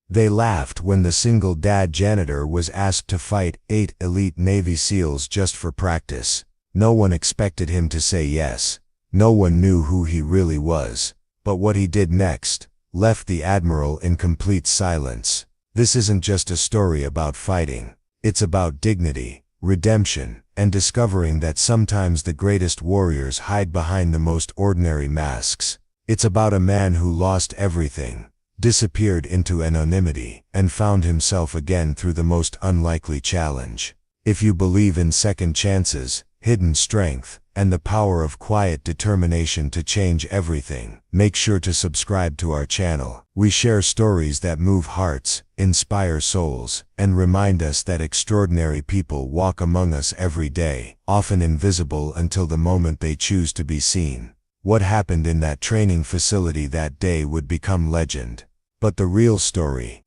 They laughed when the single dad janitor was asked to fight 8 elite Navy SEALs just for practice. No one expected him to say yes. No one knew who he really was. But what he did next left the Admiral in complete silence. This isn't just a story about fighting. It's about dignity, redemption, and discovering that sometimes the greatest warriors hide behind the most ordinary masks. It's about a man who lost everything, disappeared into anonymity, and found himself again through the most unlikely challenge. If you believe in second chances, hidden strength, and the power of quiet determination to change everything, make sure to subscribe to our channel. We share stories that move hearts, inspire souls, and remind us that extraordinary people walk among us every day, often invisible until the moment they choose to be seen. What happened in that training facility that day would become legend. But the real story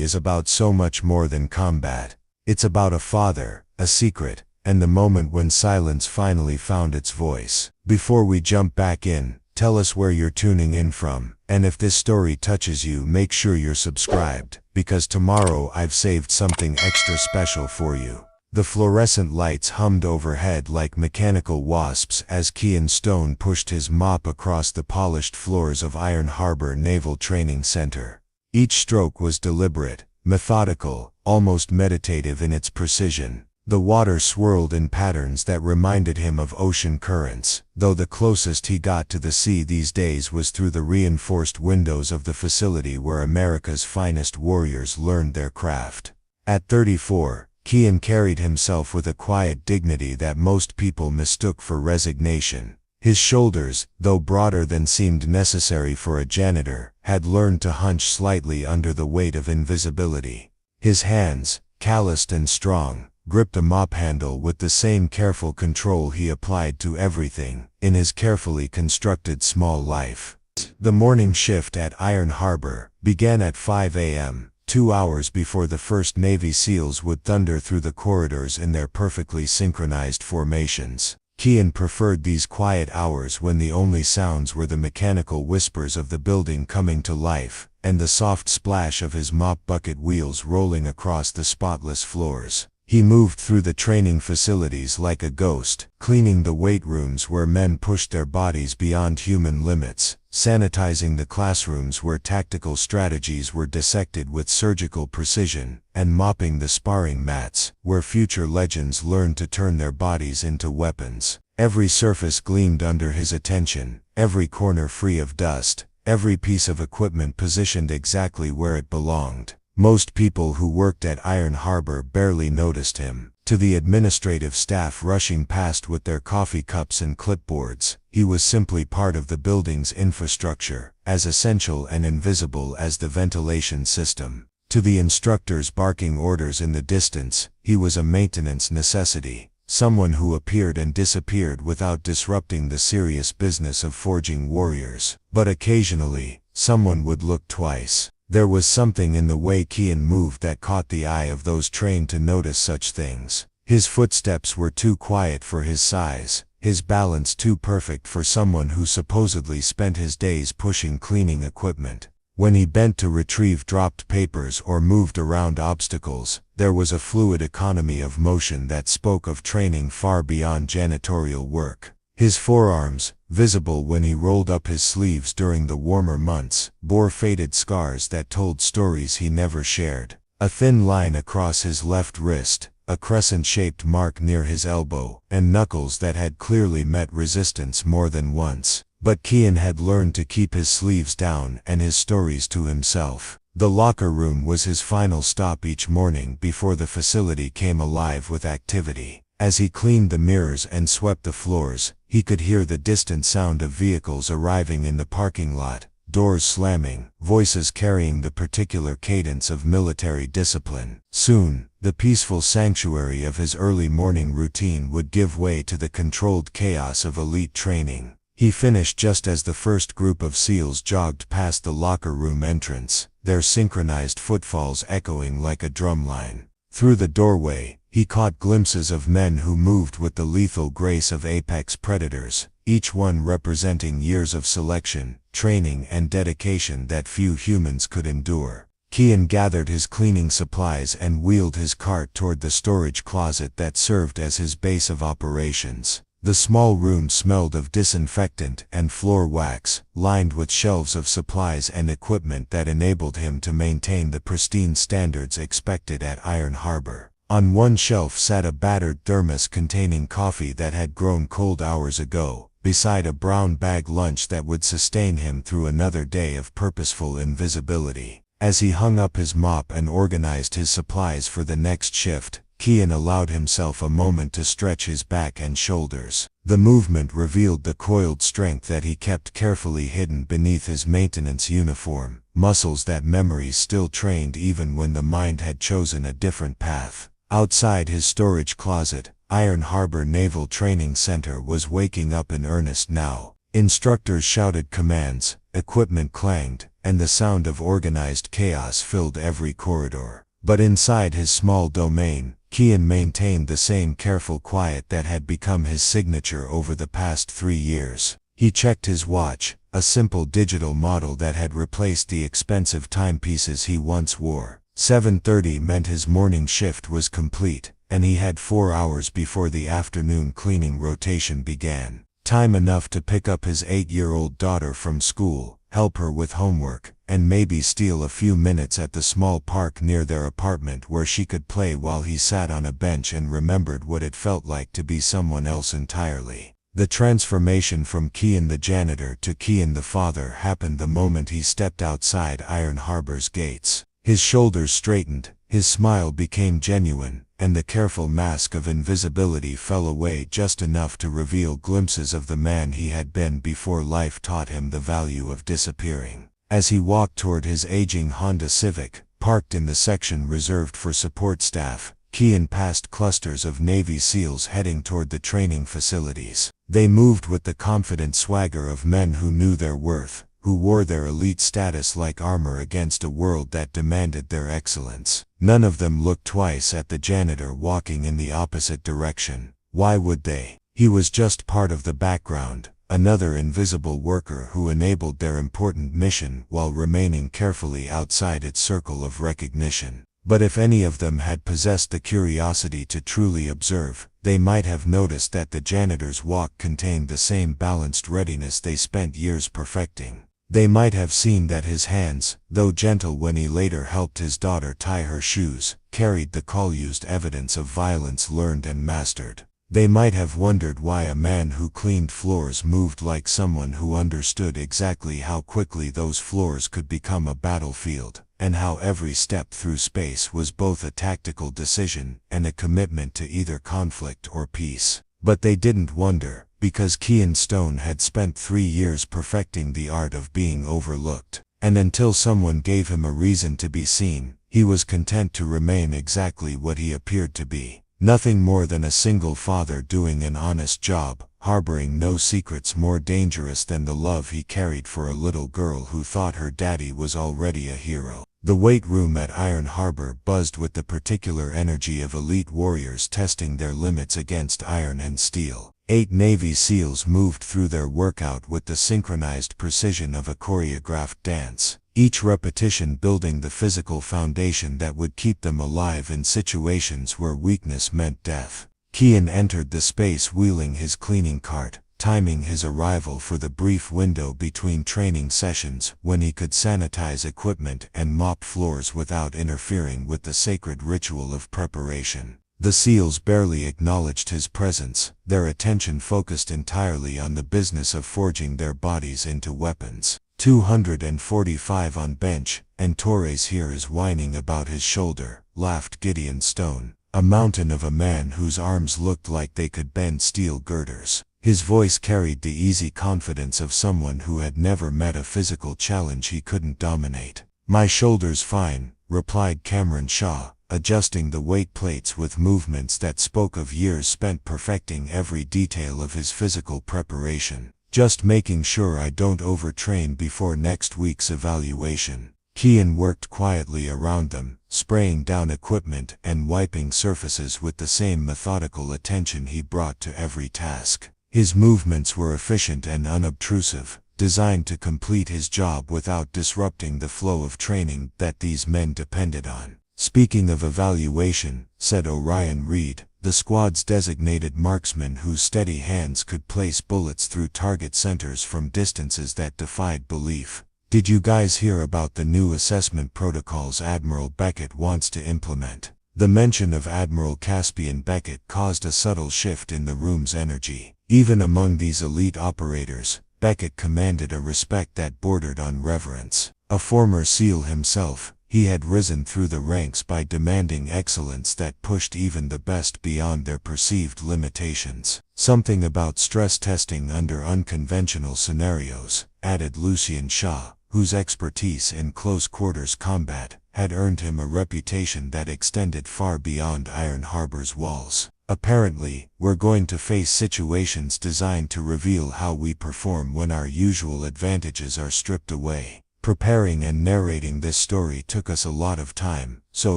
is about so much more than combat. It's about a father, a secret, and the moment when silence finally found its voice. Before we jump back in, tell us where you're tuning in from, and if this story touches you, make sure you're subscribed, because tomorrow I've saved something extra special for you. The fluorescent lights hummed overhead like mechanical wasps as Kian Stone pushed his mop across the polished floors of Iron Harbor Naval Training Center. Each stroke was deliberate, methodical, almost meditative in its precision. The water swirled in patterns that reminded him of ocean currents, though the closest he got to the sea these days was through the reinforced windows of the facility where America's finest warriors learned their craft. At 34, Kian carried himself with a quiet dignity that most people mistook for resignation. His shoulders, though broader than seemed necessary for a janitor, had learned to hunch slightly under the weight of invisibility. His hands, calloused and strong, gripped a mop handle with the same careful control he applied to everything in his carefully constructed small life. The morning shift at Iron Harbor began at 5 a.m., 2 hours before the first Navy SEALs would thunder through the corridors in their perfectly synchronized formations. Kian preferred these quiet hours when the only sounds were the mechanical whispers of the building coming to life, and the soft splash of his mop bucket wheels rolling across the spotless floors. He moved through the training facilities like a ghost, cleaning the weight rooms where men pushed their bodies beyond human limits, sanitizing the classrooms where tactical strategies were dissected with surgical precision, and mopping the sparring mats where future legends learned to turn their bodies into weapons. Every surface gleamed under his attention, every corner free of dust, every piece of equipment positioned exactly where it belonged. Most people who worked at Iron Harbor barely noticed him. To the administrative staff rushing past with their coffee cups and clipboards, he was simply part of the building's infrastructure, as essential and invisible as the ventilation system. To the instructors barking orders in the distance, he was a maintenance necessity, someone who appeared and disappeared without disrupting the serious business of forging warriors. But occasionally, someone would look twice. There was something in the way Kian moved that caught the eye of those trained to notice such things. His footsteps were too quiet for his size, his balance too perfect for someone who supposedly spent his days pushing cleaning equipment. When he bent to retrieve dropped papers or moved around obstacles, there was a fluid economy of motion that spoke of training far beyond janitorial work. His forearms, visible when he rolled up his sleeves during the warmer months, bore faded scars that told stories he never shared. A thin line across his left wrist, a crescent-shaped mark near his elbow, and knuckles that had clearly met resistance more than once. But Kian had learned to keep his sleeves down and his stories to himself. The locker room was his final stop each morning before the facility came alive with activity. As he cleaned the mirrors and swept the floors, he could hear the distant sound of vehicles arriving in the parking lot, doors slamming, voices carrying the particular cadence of military discipline. Soon, the peaceful sanctuary of his early morning routine would give way to the controlled chaos of elite training. He finished just as the first group of SEALs jogged past the locker room entrance, their synchronized footfalls echoing like a drumline. Through the doorway, he caught glimpses of men who moved with the lethal grace of apex predators, each one representing years of selection, training, and dedication that few humans could endure. Kian gathered his cleaning supplies and wheeled his cart toward the storage closet that served as his base of operations. The small room smelled of disinfectant and floor wax, lined with shelves of supplies and equipment that enabled him to maintain the pristine standards expected at Iron Harbor. On one shelf sat a battered thermos containing coffee that had grown cold hours ago, beside a brown bag lunch that would sustain him through another day of purposeful invisibility. As he hung up his mop and organized his supplies for the next shift, Kian allowed himself a moment to stretch his back and shoulders. The movement revealed the coiled strength that he kept carefully hidden beneath his maintenance uniform, muscles that memory still trained even when the mind had chosen a different path. Outside his storage closet, Iron Harbor Naval Training Center was waking up in earnest now. Instructors shouted commands, equipment clanged, and the sound of organized chaos filled every corridor. But inside his small domain, Kian maintained the same careful quiet that had become his signature over the past 3 years. He checked his watch, a simple digital model that had replaced the expensive timepieces he once wore. 7:30 meant his morning shift was complete, and he had 4 hours before the afternoon cleaning rotation began. Time enough to pick up his 8-year-old daughter from school, help her with homework, and maybe steal a few minutes at the small park near their apartment where she could play while he sat on a bench and remembered what it felt like to be someone else entirely. The transformation from Kian the janitor to Kian the father happened the moment he stepped outside Iron Harbor's gates. His shoulders straightened, his smile became genuine, and the careful mask of invisibility fell away just enough to reveal glimpses of the man he had been before life taught him the value of disappearing. As he walked toward his aging Honda Civic, parked in the section reserved for support staff, Kian passed clusters of Navy SEALs heading toward the training facilities. They moved with the confident swagger of men who knew their worth, who wore their elite status like armor against a world that demanded their excellence. None of them looked twice at the janitor walking in the opposite direction. Why would they? He was just part of the background, another invisible worker who enabled their important mission while remaining carefully outside its circle of recognition. But if any of them had possessed the curiosity to truly observe, they might have noticed that the janitor's walk contained the same balanced readiness they spent years perfecting. They might have seen that his hands, though gentle when he later helped his daughter tie her shoes, carried the call-used evidence of violence learned and mastered. They might have wondered why a man who cleaned floors moved like someone who understood exactly how quickly those floors could become a battlefield, and how every step through space was both a tactical decision and a commitment to either conflict or peace. But they didn't wonder, because Kian Stone had spent 3 years perfecting the art of being overlooked, and until someone gave him a reason to be seen, he was content to remain exactly what he appeared to be. Nothing more than a single father doing an honest job, harboring no secrets more dangerous than the love he carried for a little girl who thought her daddy was already a hero. The weight room at Iron Harbor buzzed with the particular energy of elite warriors testing their limits against iron and steel. 8 Navy SEALs moved through their workout with the synchronized precision of a choreographed dance, each repetition building the physical foundation that would keep them alive in situations where weakness meant death. Kian entered the space wheeling his cleaning cart, timing his arrival for the brief window between training sessions when he could sanitize equipment and mop floors without interfering with the sacred ritual of preparation. The SEALs barely acknowledged his presence, their attention focused entirely on the business of forging their bodies into weapons. 245 on bench, and Torres here is whining about his shoulder, laughed Gideon Stone, a mountain of a man whose arms looked like they could bend steel girders. His voice carried the easy confidence of someone who had never met a physical challenge he couldn't dominate. "My shoulder's fine," replied Cameron Shaw, adjusting the weight plates with movements that spoke of years spent perfecting every detail of his physical preparation. "Just making sure I don't overtrain before next week's evaluation." Kian worked quietly around them, spraying down equipment and wiping surfaces with the same methodical attention he brought to every task. His movements were efficient and unobtrusive, designed to complete his job without disrupting the flow of training that these men depended on. "Speaking of evaluation," said Orion Reed, the squad's designated marksman whose steady hands could place bullets through target centers from distances that defied belief, "did you guys hear about the new assessment protocols Admiral Beckett wants to implement?" The mention of Admiral Caspian Beckett caused a subtle shift in the room's energy. Even among these elite operators, Beckett commanded a respect that bordered on reverence. A former SEAL himself, he had risen through the ranks by demanding excellence that pushed even the best beyond their perceived limitations. "Something about stress testing under unconventional scenarios," added Lucien Shaw, whose expertise in close-quarters combat had earned him a reputation that extended far beyond Iron Harbor's walls. "Apparently, we're going to face situations designed to reveal how we perform when our usual advantages are stripped away." Preparing and narrating this story took us a lot of time, so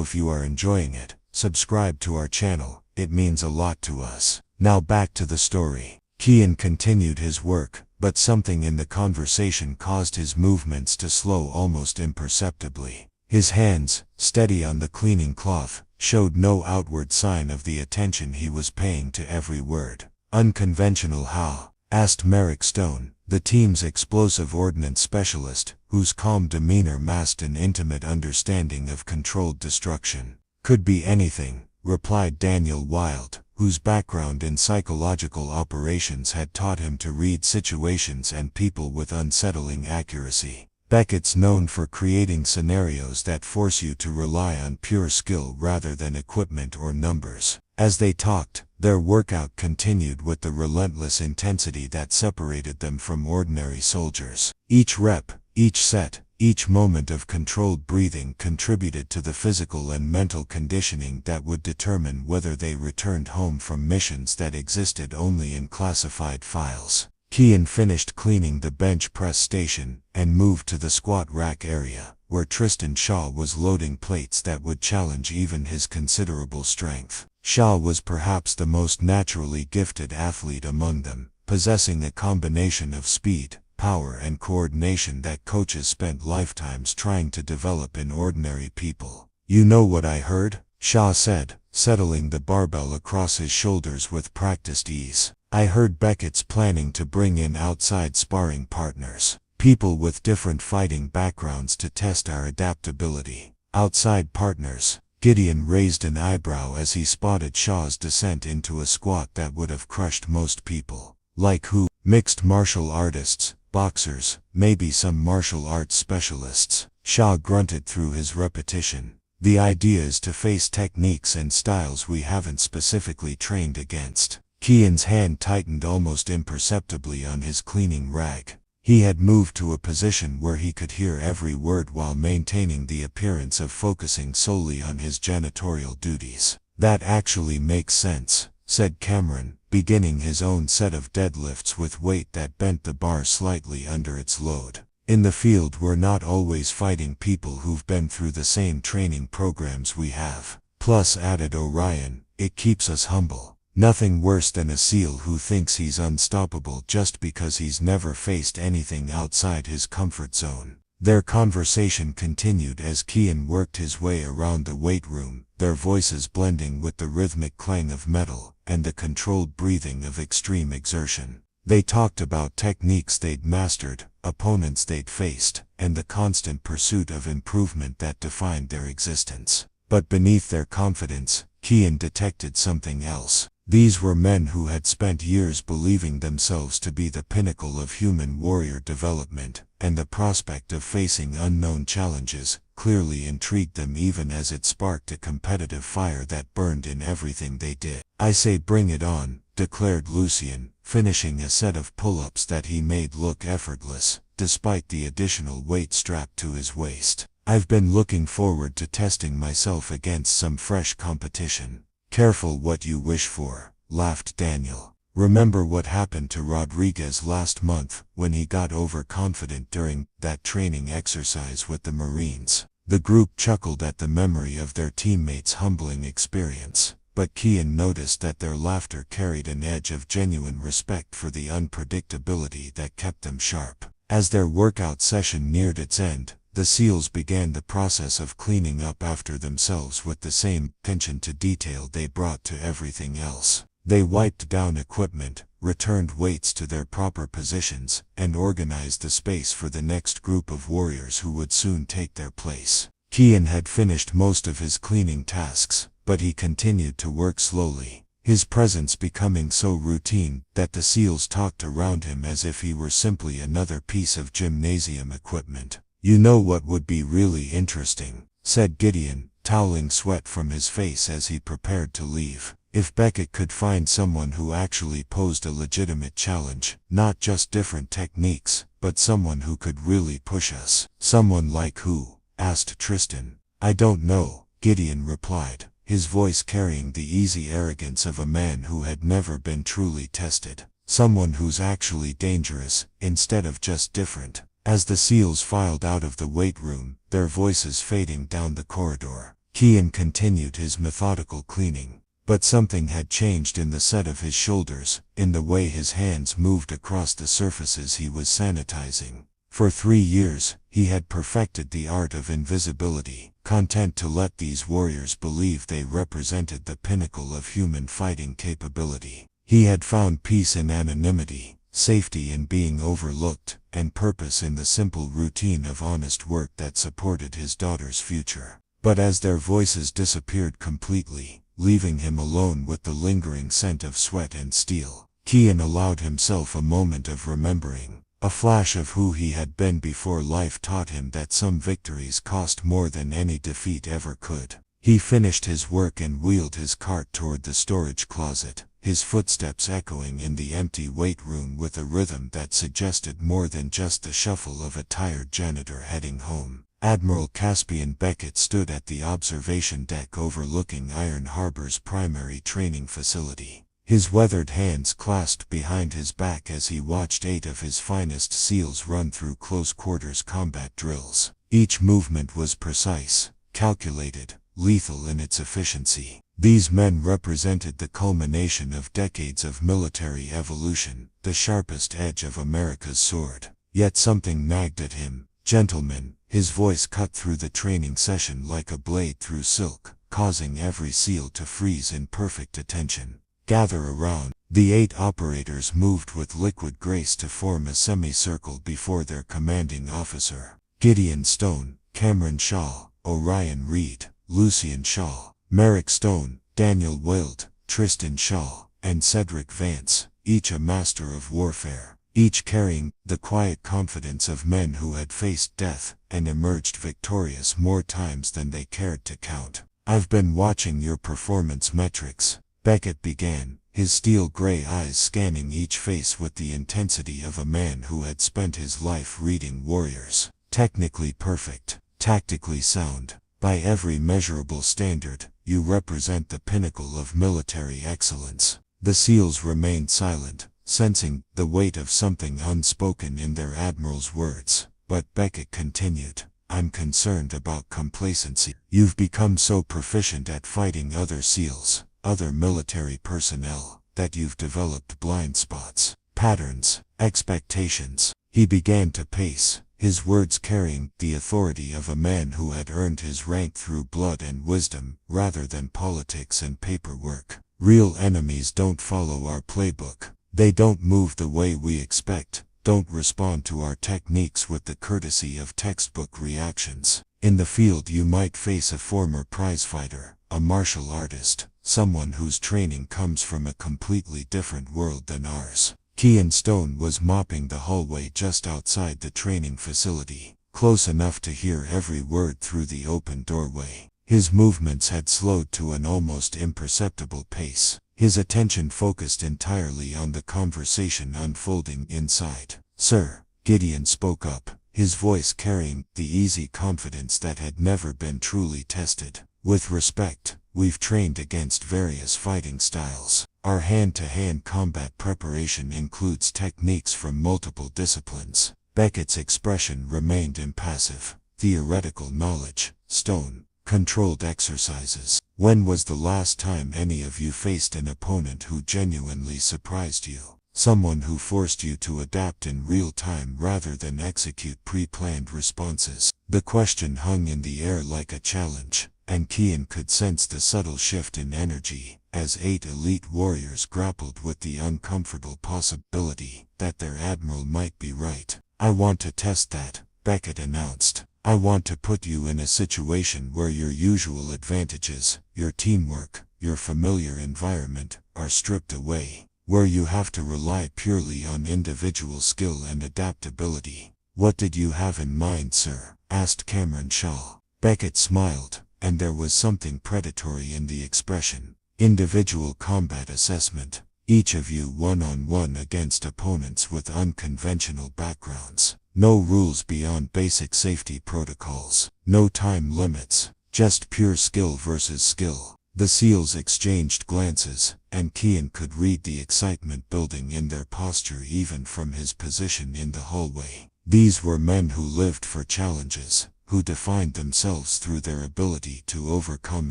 if you are enjoying it, subscribe to our channel, it means a lot to us. Now back to the story. Kian continued his work, but something in the conversation caused his movements to slow almost imperceptibly. His hands, steady on the cleaning cloth, showed no outward sign of the attention he was paying to every word. "Unconventional how?" asked Merrick Stone, the team's explosive ordnance specialist, whose calm demeanor masked an intimate understanding of controlled destruction. "Could be anything," replied Daniel Wild, whose background in psychological operations had taught him to read situations and people with unsettling accuracy. "Beckett's known for creating scenarios that force you to rely on pure skill rather than equipment or numbers." As they talked, their workout continued with the relentless intensity that separated them from ordinary soldiers. Each rep, each set, each moment of controlled breathing contributed to the physical and mental conditioning that would determine whether they returned home from missions that existed only in classified files. Kian finished cleaning the bench press station and moved to the squat rack area, where Tristan Shaw was loading plates that would challenge even his considerable strength. Shaw was perhaps the most naturally gifted athlete among them, possessing a combination of speed, power and coordination that coaches spent lifetimes trying to develop in ordinary people. "You know what I heard?" Shaw said, settling the barbell across his shoulders with practiced ease. "I heard Beckett's planning to bring in outside sparring partners, people with different fighting backgrounds to test our adaptability." "Outside partners?" Gideon raised an eyebrow as he spotted Shaw's descent into a squat that would have crushed most people. "Like who?" "Mixed martial artists, boxers, maybe some martial arts specialists." Shaw grunted through his repetition. "The idea is to face techniques and styles we haven't specifically trained against." Kian's hand tightened almost imperceptibly on his cleaning rag. He had moved to a position where he could hear every word while maintaining the appearance of focusing solely on his janitorial duties. "That actually makes sense," said Cameron, beginning his own set of deadlifts with weight that bent the bar slightly under its load. "In the field we're not always fighting people who've been through the same training programs we have. Plus," added Orion, "it keeps us humble. Nothing worse than a SEAL who thinks he's unstoppable just because he's never faced anything outside his comfort zone." Their conversation continued as Kian worked his way around the weight room, their voices blending with the rhythmic clang of metal and the controlled breathing of extreme exertion. They talked about techniques they'd mastered, opponents they'd faced, and the constant pursuit of improvement that defined their existence. But beneath their confidence, Kian detected something else. These were men who had spent years believing themselves to be the pinnacle of human warrior development, and the prospect of facing unknown challenges clearly intrigued them even as it sparked a competitive fire that burned in everything they did. "I say bring it on," declared Lucien, finishing a set of pull-ups that he made look effortless, despite the additional weight strapped to his waist. "I've been looking forward to testing myself against some fresh competition." "Careful what you wish for," laughed Daniel. "Remember what happened to Rodriguez last month when he got overconfident during that training exercise with the Marines." The group chuckled at the memory of their teammates' humbling experience, but Kian noticed that their laughter carried an edge of genuine respect for the unpredictability that kept them sharp. As their workout session neared its end, the SEALs began the process of cleaning up after themselves with the same attention to detail they brought to everything else. They wiped down equipment, returned weights to their proper positions, and organized the space for the next group of warriors who would soon take their place. Kian had finished most of his cleaning tasks, but he continued to work slowly, his presence becoming so routine that the SEALs talked around him as if he were simply another piece of gymnasium equipment. "You know what would be really interesting," said Gideon, toweling sweat from his face as he prepared to leave. "If Beckett could find someone who actually posed a legitimate challenge, not just different techniques, but someone who could really push us." "Someone like who?" asked Tristan. "I don't know," Gideon replied, his voice carrying the easy arrogance of a man who had never been truly tested. "Someone who's actually dangerous, instead of just different." As the SEALs filed out of the weight room, their voices fading down the corridor, Kian continued his methodical cleaning. But something had changed in the set of his shoulders, in the way his hands moved across the surfaces he was sanitizing. For 3 years, he had perfected the art of invisibility, content to let these warriors believe they represented the pinnacle of human fighting capability. He had found peace in anonymity, safety in being overlooked, and purpose in the simple routine of honest work that supported his daughter's future. But as their voices disappeared completely, leaving him alone with the lingering scent of sweat and steel, Kian allowed himself a moment of remembering, a flash of who he had been before life taught him that some victories cost more than any defeat ever could. He finished his work and wheeled his cart toward the storage closet, his footsteps echoing in the empty weight room with a rhythm that suggested more than just the shuffle of a tired janitor heading home. Admiral Caspian Beckett stood at the observation deck overlooking Iron Harbor's primary training facility, his weathered hands clasped behind his back as he watched 8 of his finest SEALs run through close-quarters combat drills. Each movement was precise, calculated, lethal in its efficiency. These men represented the culmination of decades of military evolution, the sharpest edge of America's sword. Yet something nagged at him. "Gentlemen," his voice cut through the training session like a blade through silk, causing every SEAL to freeze in perfect attention. "Gather around." The 8 operators moved with liquid grace to form a semicircle before their commanding officer. Gideon Stone, Cameron Shaw, Orion Reed, Lucian Shaw, Merrick Stone, Daniel Wild, Tristan Shaw, and Cedric Vance, each a master of warfare, each carrying the quiet confidence of men who had faced death and emerged victorious more times than they cared to count. "I've been watching your performance metrics," Beckett began, his steel-gray eyes scanning each face with the intensity of a man who had spent his life reading warriors. "Technically perfect, tactically sound. By every measurable standard, you represent the pinnacle of military excellence." The SEALs remained silent, sensing the weight of something unspoken in their admiral's words. But Beckett continued, "I'm concerned about complacency. You've become so proficient at fighting other SEALs, other military personnel, that you've developed blind spots, patterns, expectations." He began to pace, his words carrying the authority of a man who had earned his rank through blood and wisdom, rather than politics and paperwork. "Real enemies don't follow our playbook. They don't move the way we expect, don't respond to our techniques with the courtesy of textbook reactions. In the field you might face a former prizefighter, a martial artist, someone whose training comes from a completely different world than ours." Kian Stone was mopping the hallway just outside the training facility, close enough to hear every word through the open doorway. His movements had slowed to an almost imperceptible pace, his attention focused entirely on the conversation unfolding inside. "Sir," Gideon spoke up, his voice carrying the easy confidence that had never been truly tested. "With respect, we've trained against various fighting styles. Our hand-to-hand combat preparation includes techniques from multiple disciplines." Beckett's expression remained impassive. "Theoretical knowledge, Stone. Controlled exercises. When was the last time any of you faced an opponent who genuinely surprised you?" Someone who forced you to adapt in real time rather than execute pre-planned responses. The question hung in the air like a challenge, and Kian could sense the subtle shift in energy as 8 elite warriors grappled with the uncomfortable possibility that their admiral might be right. "I want to test that," Beckett announced. "I want to put you in a situation where your usual advantages, your teamwork, your familiar environment, are stripped away, where you have to rely purely on individual skill and adaptability." "What did you have in mind, sir?" asked Cameron Shaw. Beckett smiled, and there was something predatory in the expression. "Individual combat assessment. Each of you one-on-one against opponents with unconventional backgrounds. No rules beyond basic safety protocols. No time limits. Just pure skill versus skill." The SEALs exchanged glances, and Kian could read the excitement building in their posture even from his position in the hallway. These were men who lived for challenges, who defined themselves through their ability to overcome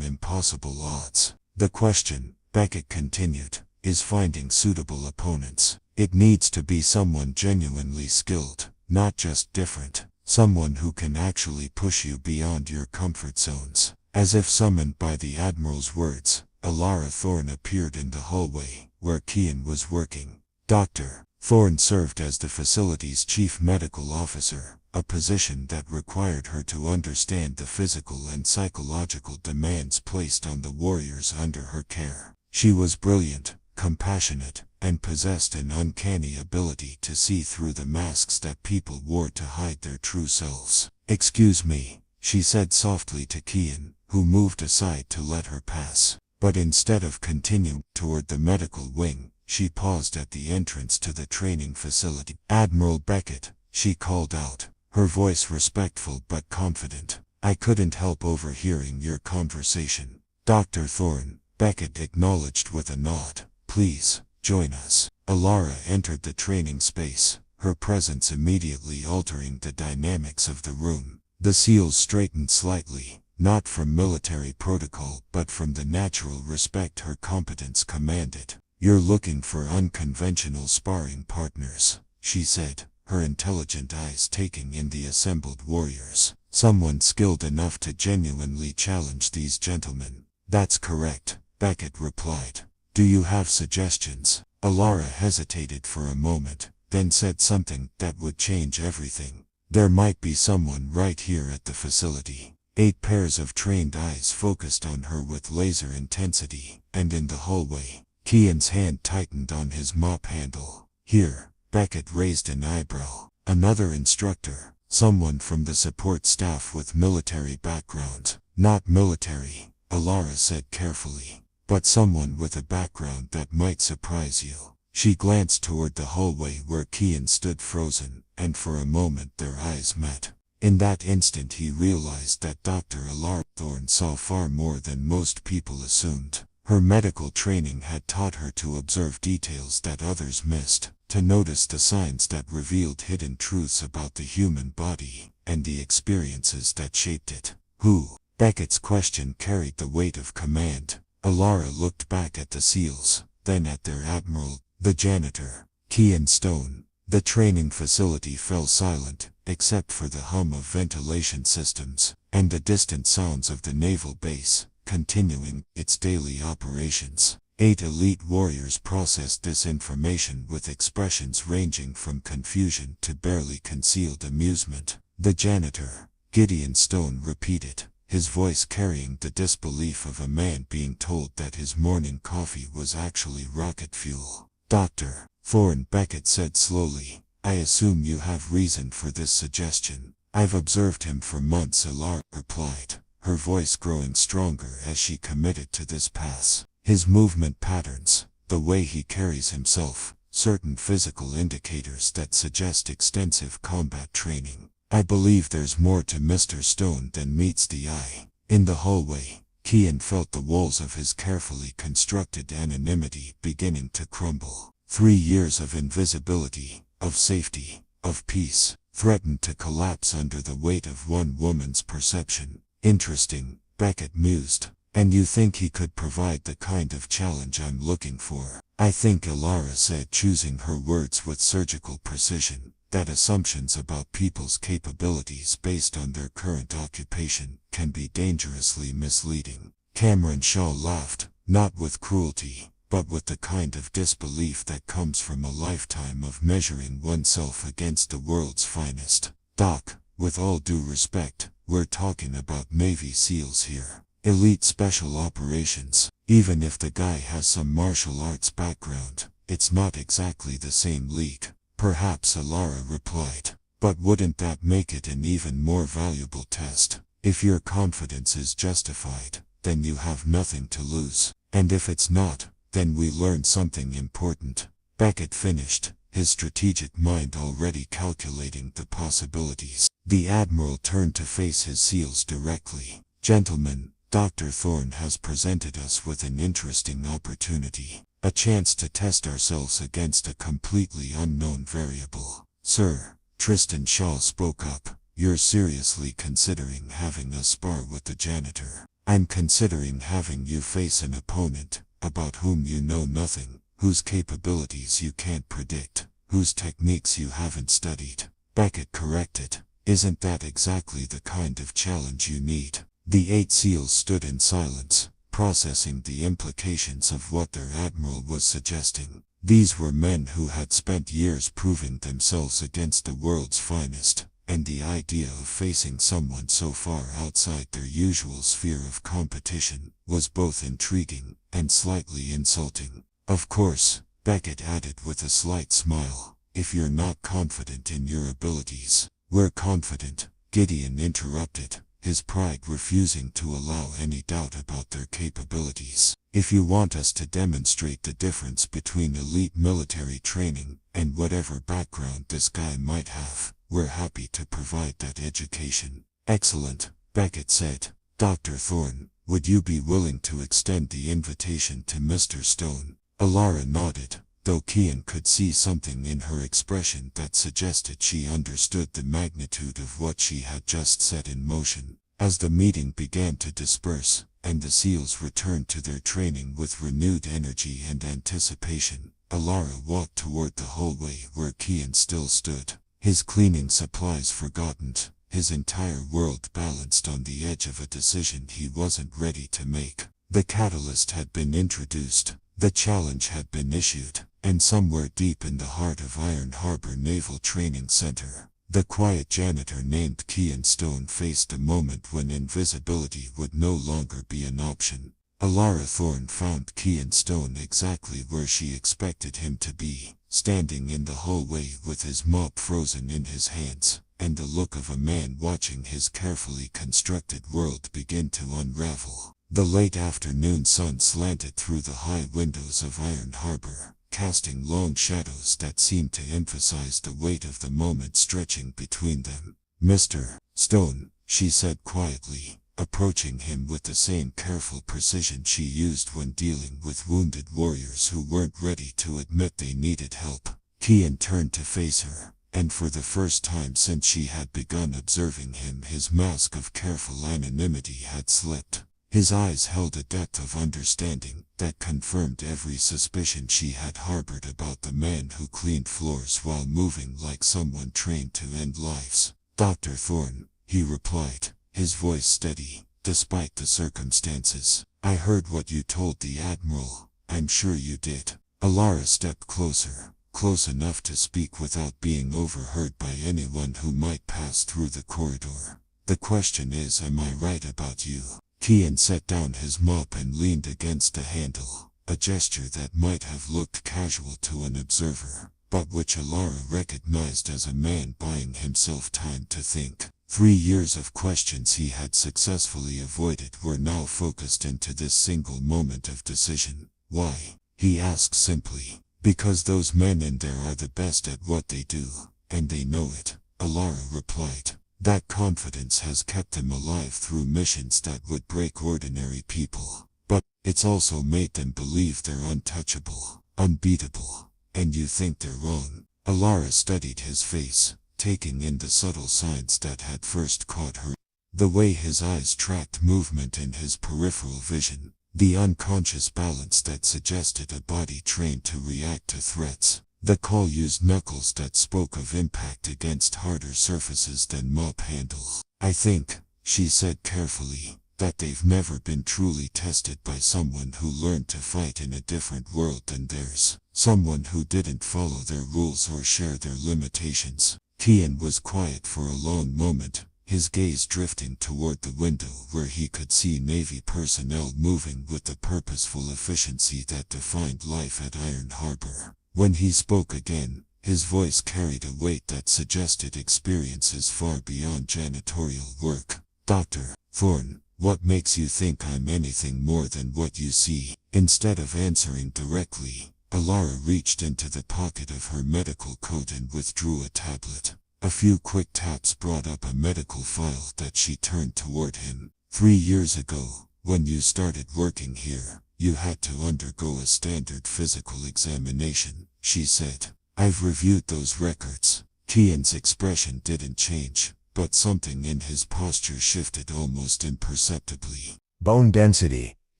impossible odds. "The question," Beckett continued, "is finding suitable opponents. It needs to be someone genuinely skilled, not just different. Someone who can actually push you beyond your comfort zones." As if summoned by the Admiral's words, Alara Thorne appeared in the hallway, where Kian was working. Dr. Thorne served as the facility's chief medical officer, a position that required her to understand the physical and psychological demands placed on the warriors under her care. She was brilliant, compassionate, and possessed an uncanny ability to see through the masks that people wore to hide their true selves. "Excuse me," she said softly to Kian, who moved aside to let her pass. But instead of continuing toward the medical wing, she paused at the entrance to the training facility. "Admiral Beckett," she called out, her voice respectful but confident. "I couldn't help overhearing your conversation." "Dr. Thorne," Beckett acknowledged with a nod. "Please, join us." Alara entered the training space, her presence immediately altering the dynamics of the room. The SEALs straightened slightly, not from military protocol but from the natural respect her competence commanded. "You're looking for unconventional sparring partners," she said, her intelligent eyes taking in the assembled warriors. "Someone skilled enough to genuinely challenge these gentlemen." "That's correct," Beckett replied. "Do you have suggestions?" Alara hesitated for a moment, then said something that would change everything. "There might be someone right here at the facility." 8 pairs of trained eyes focused on her with laser intensity, and in the hallway, Kian's hand tightened on his mop handle. "Here," Beckett raised an eyebrow. "Another instructor, someone from the support staff with military background." "Not military," Alara said carefully, "but someone with a background that might surprise you." She glanced toward the hallway where Kian stood frozen, and for a moment their eyes met. In that instant he realized that Dr. Alara Thorne saw far more than most people assumed. Her medical training had taught her to observe details that others missed, to notice the signs that revealed hidden truths about the human body, and the experiences that shaped it. "Who?" Beckett's question carried the weight of command. Alara looked back at the SEALs, then at their admiral, the janitor, Kian Stone. The training facility fell silent, except for the hum of ventilation systems, and the distant sounds of the naval base, continuing its daily operations. 8 elite warriors processed this information with expressions ranging from confusion to barely concealed amusement. "The janitor," Gideon Stone repeated, his voice carrying the disbelief of a man being told that his morning coffee was actually rocket fuel. "Dr. Thorne," Beckett said slowly, "I assume you have reason for this suggestion." "I've observed him for months," Alara replied, her voice growing stronger as she committed to this pass. "His movement patterns, the way he carries himself, certain physical indicators that suggest extensive combat training. I believe there's more to Mr. Stone than meets the eye." In the hallway, Kian felt the walls of his carefully constructed anonymity beginning to crumble. 3 years of invisibility, of safety, of peace, threatened to collapse under the weight of one woman's perception. "Interesting," Beckett mused, And you think he could provide the kind of challenge I'm looking for? I think, Alara said, choosing her words with surgical precision, that assumptions about people's capabilities based on their current occupation can be dangerously misleading. Cameron Shaw laughed, not with cruelty, but with the kind of disbelief that comes from a lifetime of measuring oneself against the world's finest. Doc, with all due respect, we're talking about Navy SEALs here. Elite Special Operations. Even if the guy has some martial arts background, it's not exactly the same league. Perhaps, Alara replied. But wouldn't that make it an even more valuable test? If your confidence is justified, then you have nothing to lose. And if it's not, then we learn something important. Beckett finished, his strategic mind already calculating the possibilities. The Admiral turned to face his SEALs directly. Gentlemen, Dr. Thorne has presented us with an interesting opportunity. A chance to test ourselves against a completely unknown variable. Sir, Tristan Shaw spoke up, you're seriously considering having a spar with the Janitor. I'm considering having you face an opponent, about whom you know nothing, whose capabilities you can't predict, whose techniques you haven't studied. Beckett corrected, isn't that exactly the kind of challenge you need? The 8 SEALs stood in silence, processing the implications of what their Admiral was suggesting. These were men who had spent years proving themselves against the world's finest, and the idea of facing someone so far outside their usual sphere of competition was both intriguing and slightly insulting. Of course, Beckett added with a slight smile, if you're not confident in your abilities. We're confident, Gideon interrupted, his pride refusing to allow any doubt about their capabilities. If you want us to demonstrate the difference between elite military training and whatever background this guy might have, we're happy to provide that education. Excellent, Beckett said. Dr. Thorne, would you be willing to extend the invitation to Mr. Stone? Alara nodded, though Kian could see something in her expression that suggested she understood the magnitude of what she had just set in motion. As the meeting began to disperse, and the SEALs returned to their training with renewed energy and anticipation, Alara walked toward the hallway where Kian still stood, his cleaning supplies forgotten, his entire world balanced on the edge of a decision he wasn't ready to make. The catalyst had been introduced, the challenge had been issued, and somewhere deep in the heart of Iron Harbor Naval Training Center, the quiet janitor named Kian Stone faced a moment when invisibility would no longer be an option. Alara Thorne found Kian Stone exactly where she expected him to be, standing in the hallway with his mop frozen in his hands, and the look of a man watching his carefully constructed world begin to unravel. The late afternoon sun slanted through the high windows of Iron Harbor, casting long shadows that seemed to emphasize the weight of the moment stretching between them. Mr. Stone, she said quietly, approaching him with the same careful precision she used when dealing with wounded warriors who weren't ready to admit they needed help. Kian turned to face her, and for the first time since she had begun observing him, his mask of careful anonymity had slipped. His eyes held a depth of understanding that confirmed every suspicion she had harbored about the man who cleaned floors while moving like someone trained to end lives. Dr. Thorne, he replied, his voice steady, despite the circumstances. I heard what you told the Admiral. I'm sure you did. Alara stepped closer, close enough to speak without being overheard by anyone who might pass through the corridor. The question is, am I right about you? Kian set down his mop and leaned against the handle, a gesture that might have looked casual to an observer, but which Alara recognized as a man buying himself time to think. 3 years of questions he had successfully avoided were now focused into this single moment of decision. Why? He asked simply. Because those men in there are the best at what they do, and they know it, Alara replied. That confidence has kept them alive through missions that would break ordinary people. But it's also made them believe they're untouchable, unbeatable. And you think they're wrong. Alara studied his face, taking in the subtle signs that had first caught her. The way his eyes tracked movement in his peripheral vision, the unconscious balance that suggested a body trained to react to threats. The call used knuckles that spoke of impact against harder surfaces than mop handle. I think, she said carefully, that they've never been truly tested by someone who learned to fight in a different world than theirs. Someone who didn't follow their rules or share their limitations. Kian was quiet for a long moment, his gaze drifting toward the window where he could see Navy personnel moving with the purposeful efficiency that defined life at Iron Harbor. When he spoke again, his voice carried a weight that suggested experiences far beyond janitorial work. Dr. Thorne, what makes you think I'm anything more than what you see? Instead of answering directly, Alara reached into the pocket of her medical coat and withdrew a tablet. A few quick taps brought up a medical file that she turned toward him. 3 years ago, when you started working here, you had to undergo a standard physical examination, she said. I've reviewed those records. Kian's expression didn't change, but something in his posture shifted almost imperceptibly. Bone density,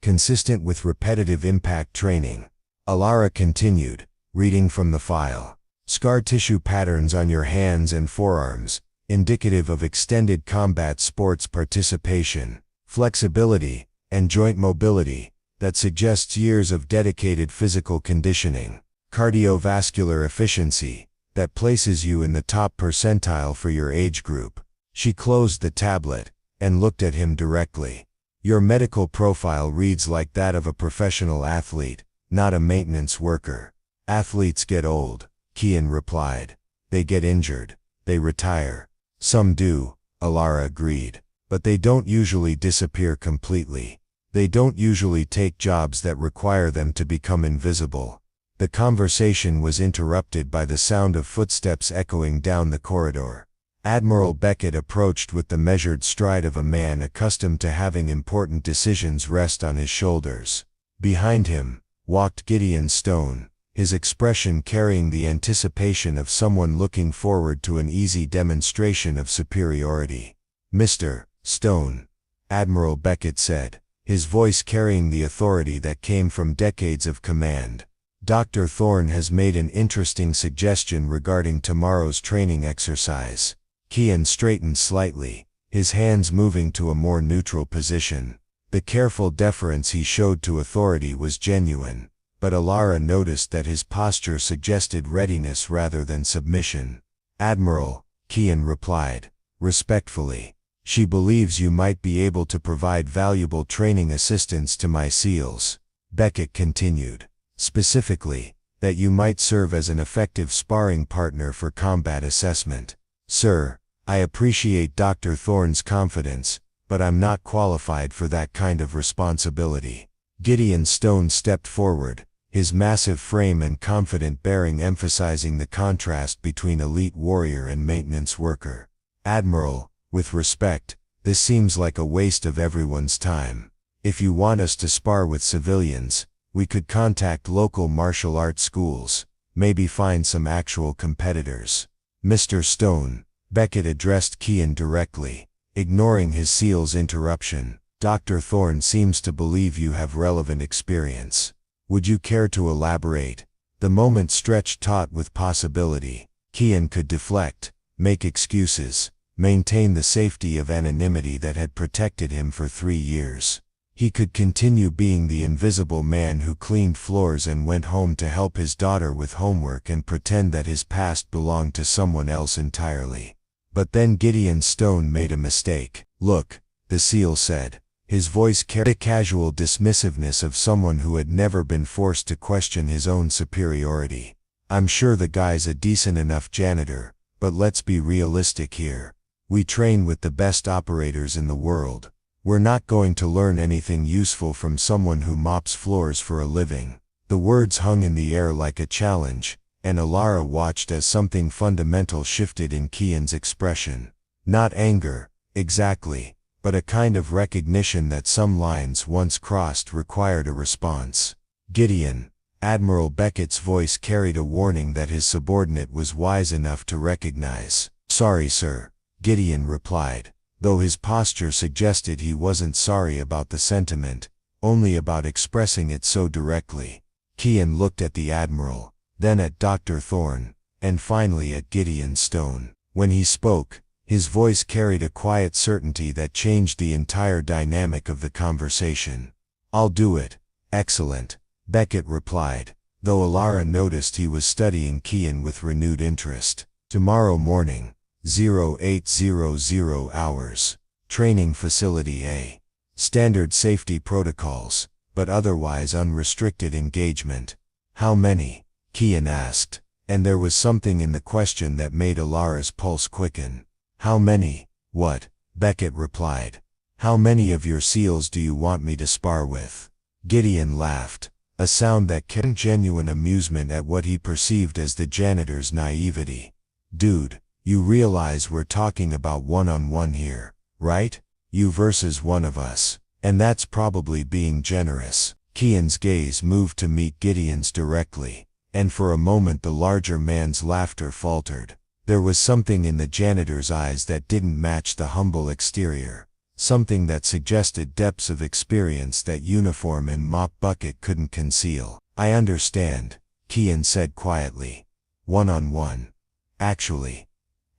consistent with repetitive impact training. Alara continued, reading from the file. Scar tissue patterns on your hands and forearms, indicative of extended combat sports participation. Flexibility, and joint mobility, that suggests years of dedicated physical conditioning. Cardiovascular efficiency, that places you in the top percentile for your age group. She closed the tablet, and looked at him directly. Your medical profile reads like that of a professional athlete, not a maintenance worker. Athletes get old, Kian replied. They get injured, they retire. Some do, Alara agreed, but they don't usually disappear completely. They don't usually take jobs that require them to become invisible. The conversation was interrupted by the sound of footsteps echoing down the corridor. Admiral Beckett approached with the measured stride of a man accustomed to having important decisions rest on his shoulders. Behind him walked Gideon Stone, his expression carrying the anticipation of someone looking forward to an easy demonstration of superiority. Mr. Stone, Admiral Beckett said, his voice carrying the authority that came from decades of command. Dr. Thorne has made an interesting suggestion regarding tomorrow's training exercise. Kian straightened slightly, his hands moving to a more neutral position. The careful deference he showed to authority was genuine, but Alara noticed that his posture suggested readiness rather than submission. Admiral, Kian replied, respectfully. She believes you might be able to provide valuable training assistance to my SEALs. Beckett continued. Specifically, that you might serve as an effective sparring partner for combat assessment. Sir, I appreciate Dr. Thorne's confidence, but I'm not qualified for that kind of responsibility. Gideon Stone stepped forward, his massive frame and confident bearing emphasizing the contrast between elite warrior and maintenance worker. Admiral, with respect, this seems like a waste of everyone's time. If you want us to spar with civilians, we could contact local martial arts schools, maybe find some actual competitors. Mr. Stone, Beckett addressed Kian directly, ignoring his SEAL's interruption. Dr. Thorne seems to believe you have relevant experience. Would you care to elaborate? The moment stretched taut with possibility. Kian could deflect, make excuses, maintain the safety of anonymity that had protected him for 3 years. He could continue being the invisible man who cleaned floors and went home to help his daughter with homework and pretend that his past belonged to someone else entirely. But then Gideon Stone made a mistake. Look, the SEAL said. His voice carried the casual dismissiveness of someone who had never been forced to question his own superiority. I'm sure the guy's a decent enough janitor, but let's be realistic here. We train with the best operators in the world. We're not going to learn anything useful from someone who mops floors for a living. The words hung in the air like a challenge, and Alara watched as something fundamental shifted in Kian's expression. Not anger, exactly, but a kind of recognition that some lines once crossed required a response. Gideon, Admiral Beckett's voice carried a warning that his subordinate was wise enough to recognize. Sorry, sir, Gideon replied, though his posture suggested he wasn't sorry about the sentiment, only about expressing it so directly. Kian looked at the Admiral, then at Dr. Thorne, and finally at Gideon Stone. When he spoke, his voice carried a quiet certainty that changed the entire dynamic of the conversation. "I'll do it." "Excellent," Beckett replied, though Alara noticed he was studying Kian with renewed interest. "Tomorrow morning, 0800 hours. Training Facility A. Standard safety protocols, but otherwise unrestricted engagement." "How many?" Kian asked, and there was something in the question that made Alara's pulse quicken. "How many? What?" Beckett replied. "How many of your SEALs do you want me to spar with?" Gideon laughed, a sound that carried genuine amusement at what he perceived as the janitor's naivety. "Dude, you realize we're talking about one-on-one here, right? You versus one of us. And that's probably being generous." Kian's gaze moved to meet Gideon's directly, and for a moment the larger man's laughter faltered. There was something in the janitor's eyes that didn't match the humble exterior, something that suggested depths of experience that uniform and mop bucket couldn't conceal. "I understand," Kian said quietly. "One-on-one. Actually."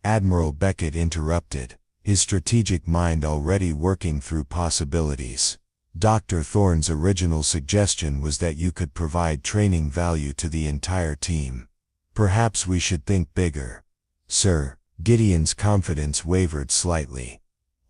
Admiral Beckett interrupted, his strategic mind already working through possibilities. "Dr. Thorne's original suggestion was that you could provide training value to the entire team. Perhaps we should think bigger." "Sir," Gideon's confidence wavered slightly.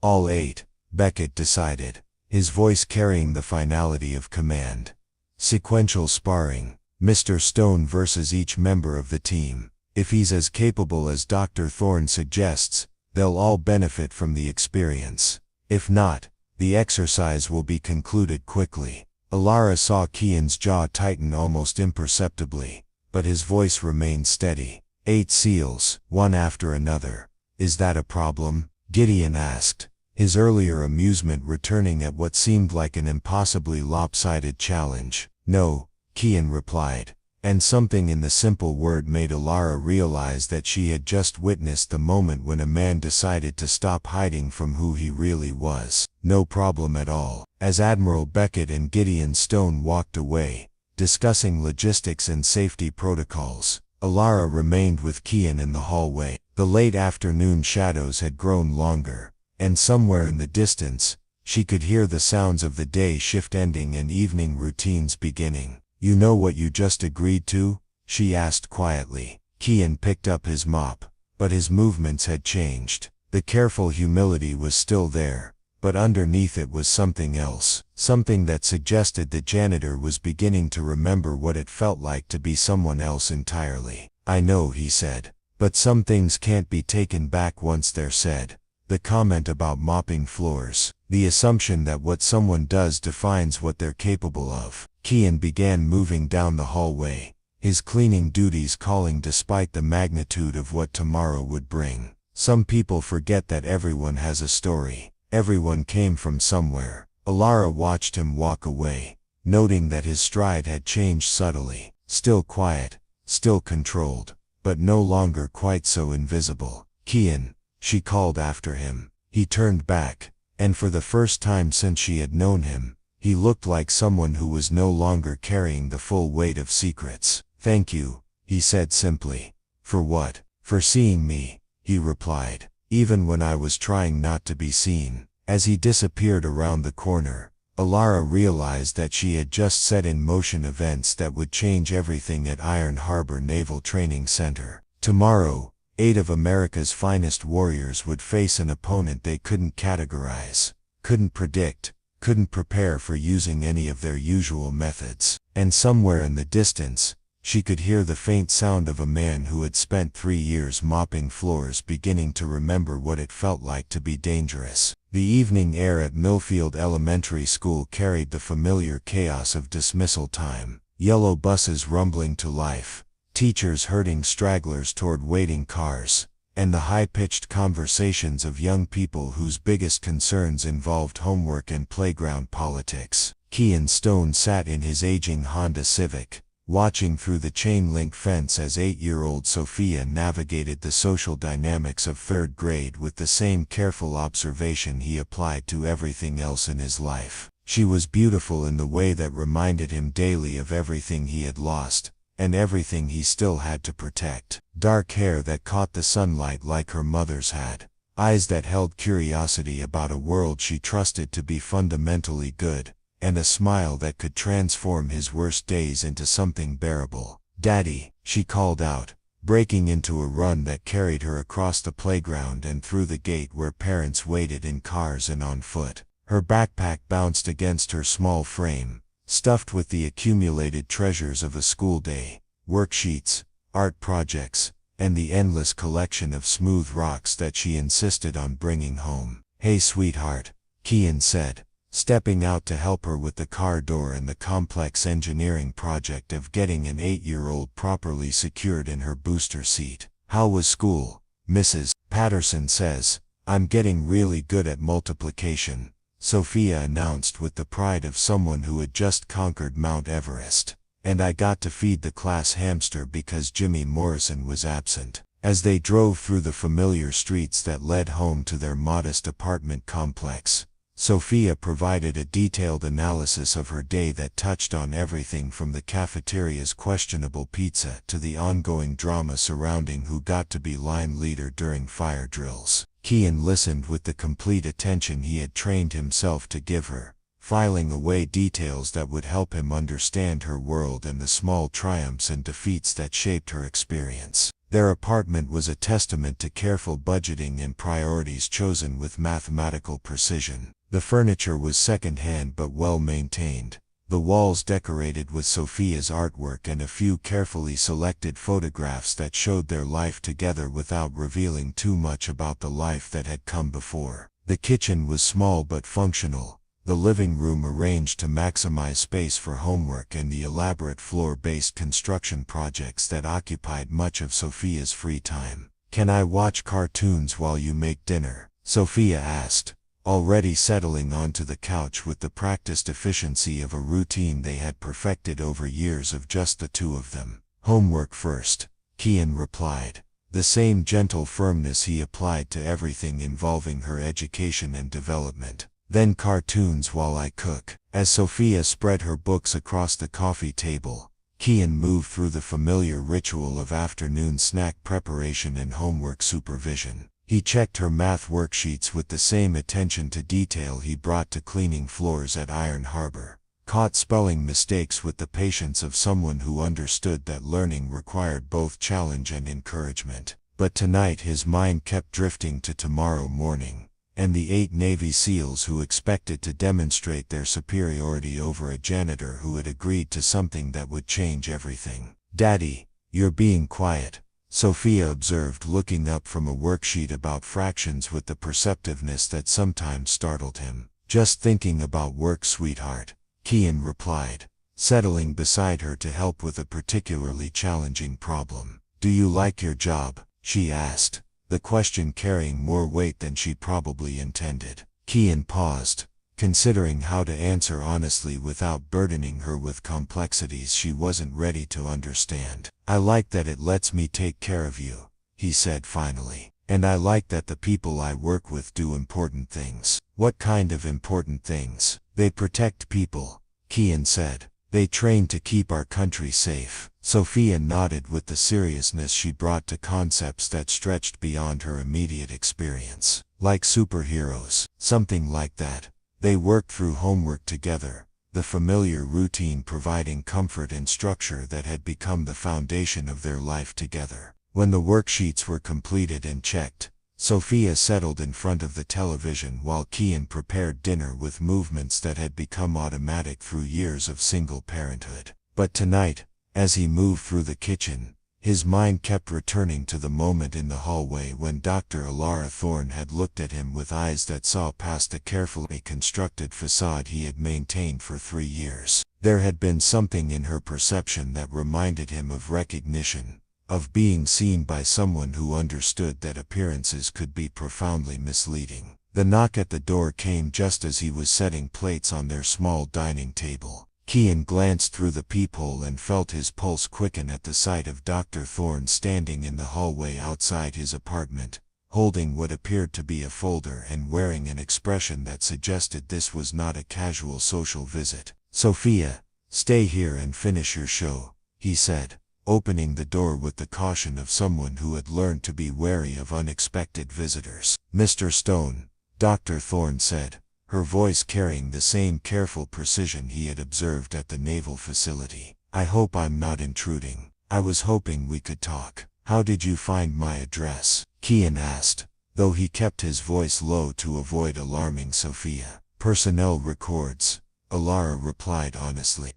"All 8, Beckett decided, his voice carrying the finality of command. "Sequential sparring, Mr. Stone versus each member of the team. If he's as capable as Dr. Thorne suggests, they'll all benefit from the experience. If not, the exercise will be concluded quickly." Alara saw Kian's jaw tighten almost imperceptibly, but his voice remained steady. 8 SEALs, one after another. "Is that a problem?" Gideon asked, his earlier amusement returning at what seemed like an impossibly lopsided challenge. "No," Kian replied, and something in the simple word made Alara realize that she had just witnessed the moment when a man decided to stop hiding from who he really was. "No problem at all." As Admiral Beckett and Gideon Stone walked away, discussing logistics and safety protocols, Alara remained with Kian in the hallway. The late afternoon shadows had grown longer, and somewhere in the distance, she could hear the sounds of the day shift ending and evening routines beginning. "You know what you just agreed to?" she asked quietly. Kian picked up his mop, but his movements had changed. The careful humility was still there, but underneath it was something else, something that suggested the janitor was beginning to remember what it felt like to be someone else entirely. "I know," he said, "but some things can't be taken back once they're said." The comment about mopping floors, the assumption that what someone does defines what they're capable of. Kian began moving down the hallway, his cleaning duties calling despite the magnitude of what tomorrow would bring. Some people forget that everyone has a story. Everyone came from somewhere. Alara watched him walk away, noting that his stride had changed subtly. Still quiet, still controlled, but no longer quite so invisible. "Kian," she called after him. He turned back, and for the first time since she had known him, he looked like someone who was no longer carrying the full weight of secrets. "Thank you," he said simply. "For what?" "For seeing me," he replied, "even when I was trying not to be seen." As he disappeared around the corner, Alara realized that she had just set in motion events that would change everything at Iron Harbor Naval Training Center. Tomorrow, 8 of America's finest warriors would face an opponent they couldn't categorize, couldn't predict, couldn't prepare for using any of their usual methods. And somewhere in the distance, she could hear the faint sound of a man who had spent 3 years mopping floors beginning to remember what it felt like to be dangerous. The evening air at Millfield Elementary School carried the familiar chaos of dismissal time. Yellow buses rumbling to life, teachers herding stragglers toward waiting cars, and the high-pitched conversations of young people whose biggest concerns involved homework and playground politics. Kian Stone sat in his aging Honda Civic, watching through the chain-link fence as 8-year-old Sophia navigated the social dynamics of 3rd grade with the same careful observation he applied to everything else in his life. She was beautiful in the way that reminded him daily of everything he had lost, and everything he still had to protect. Dark hair that caught the sunlight like her mother's had. Eyes that held curiosity about a world she trusted to be fundamentally good, and a smile that could transform his worst days into something bearable. "Daddy," she called out, breaking into a run that carried her across the playground and through the gate where parents waited in cars and on foot. Her backpack bounced against her small frame, stuffed with the accumulated treasures of a school day, worksheets, art projects, and the endless collection of smooth rocks that she insisted on bringing home. "Hey sweetheart," Kian said, stepping out to help her with the car door and the complex engineering project of getting an 8-year-old properly secured in her booster seat. "How was school, Mrs. Patterson says?" "I'm getting really good at multiplication," Sophia announced with the pride of someone who had just conquered Mount Everest. "And I got to feed the class hamster because Jimmy Morrison was absent." As they drove through the familiar streets that led home to their modest apartment complex, Sophia provided a detailed analysis of her day that touched on everything from the cafeteria's questionable pizza to the ongoing drama surrounding who got to be line leader during fire drills. Kian listened with the complete attention he had trained himself to give her, filing away details that would help him understand her world and the small triumphs and defeats that shaped her experience. Their apartment was a testament to careful budgeting and priorities chosen with mathematical precision. The furniture was second-hand but well-maintained, the walls decorated with Sophia's artwork and a few carefully selected photographs that showed their life together without revealing too much about the life that had come before. The kitchen was small but functional, the living room arranged to maximize space for homework and the elaborate floor-based construction projects that occupied much of Sophia's free time. "Can I watch cartoons while you make dinner?" Sophia asked, already settling onto the couch with the practiced efficiency of a routine they had perfected over years of just the two of them. "Homework first," Kian replied, the same gentle firmness he applied to everything involving her education and development. "Then cartoons while I cook." As Sophia spread her books across the coffee table, Kian moved through the familiar ritual of afternoon snack preparation and homework supervision. He checked her math worksheets with the same attention to detail he brought to cleaning floors at Iron Harbor, caught spelling mistakes with the patience of someone who understood that learning required both challenge and encouragement. But tonight his mind kept drifting to tomorrow morning, and the 8 Navy SEALs who expected to demonstrate their superiority over a janitor who had agreed to something that would change everything. "Daddy, you're being quiet," Sophia observed, looking up from a worksheet about fractions with the perceptiveness that sometimes startled him. "Just thinking about work, sweetheart," Kian replied, settling beside her to help with a particularly challenging problem. "Do you like your job?" she asked, the question carrying more weight than she probably intended. Kian paused, considering how to answer honestly without burdening her with complexities she wasn't ready to understand. "I like that it lets me take care of you," he said finally. "And I like that the people I work with do important things." "What kind of important things?" "They protect people," Kian said. "They train to keep our country safe." Sophia nodded with the seriousness she brought to concepts that stretched beyond her immediate experience. "Like superheroes." "Something like that." They worked through homework together, the familiar routine providing comfort and structure that had become the foundation of their life together. When the worksheets were completed and checked, Sophia settled in front of the television while Kian prepared dinner with movements that had become automatic through years of single parenthood. But tonight, as he moved through the kitchen, his mind kept returning to the moment in the hallway when Dr. Alara Thorne had looked at him with eyes that saw past the carefully constructed facade he had maintained for 3 years. There had been something in her perception that reminded him of recognition, of being seen by someone who understood that appearances could be profoundly misleading. The knock at the door came just as he was setting plates on their small dining table. Kian glanced through the peephole and felt his pulse quicken at the sight of Dr. Thorne standing in the hallway outside his apartment, holding what appeared to be a folder and wearing an expression that suggested this was not a casual social visit. "Sophia, stay here and finish your show," he said, opening the door with the caution of someone who had learned to be wary of unexpected visitors. "Mr. Stone," Dr. Thorne said, her voice carrying the same careful precision he had observed at the naval facility. "I hope I'm not intruding. I was hoping we could talk." "How did you find my address?" Kian asked, though he kept his voice low to avoid alarming Sophia. "Personnel records," Alara replied honestly.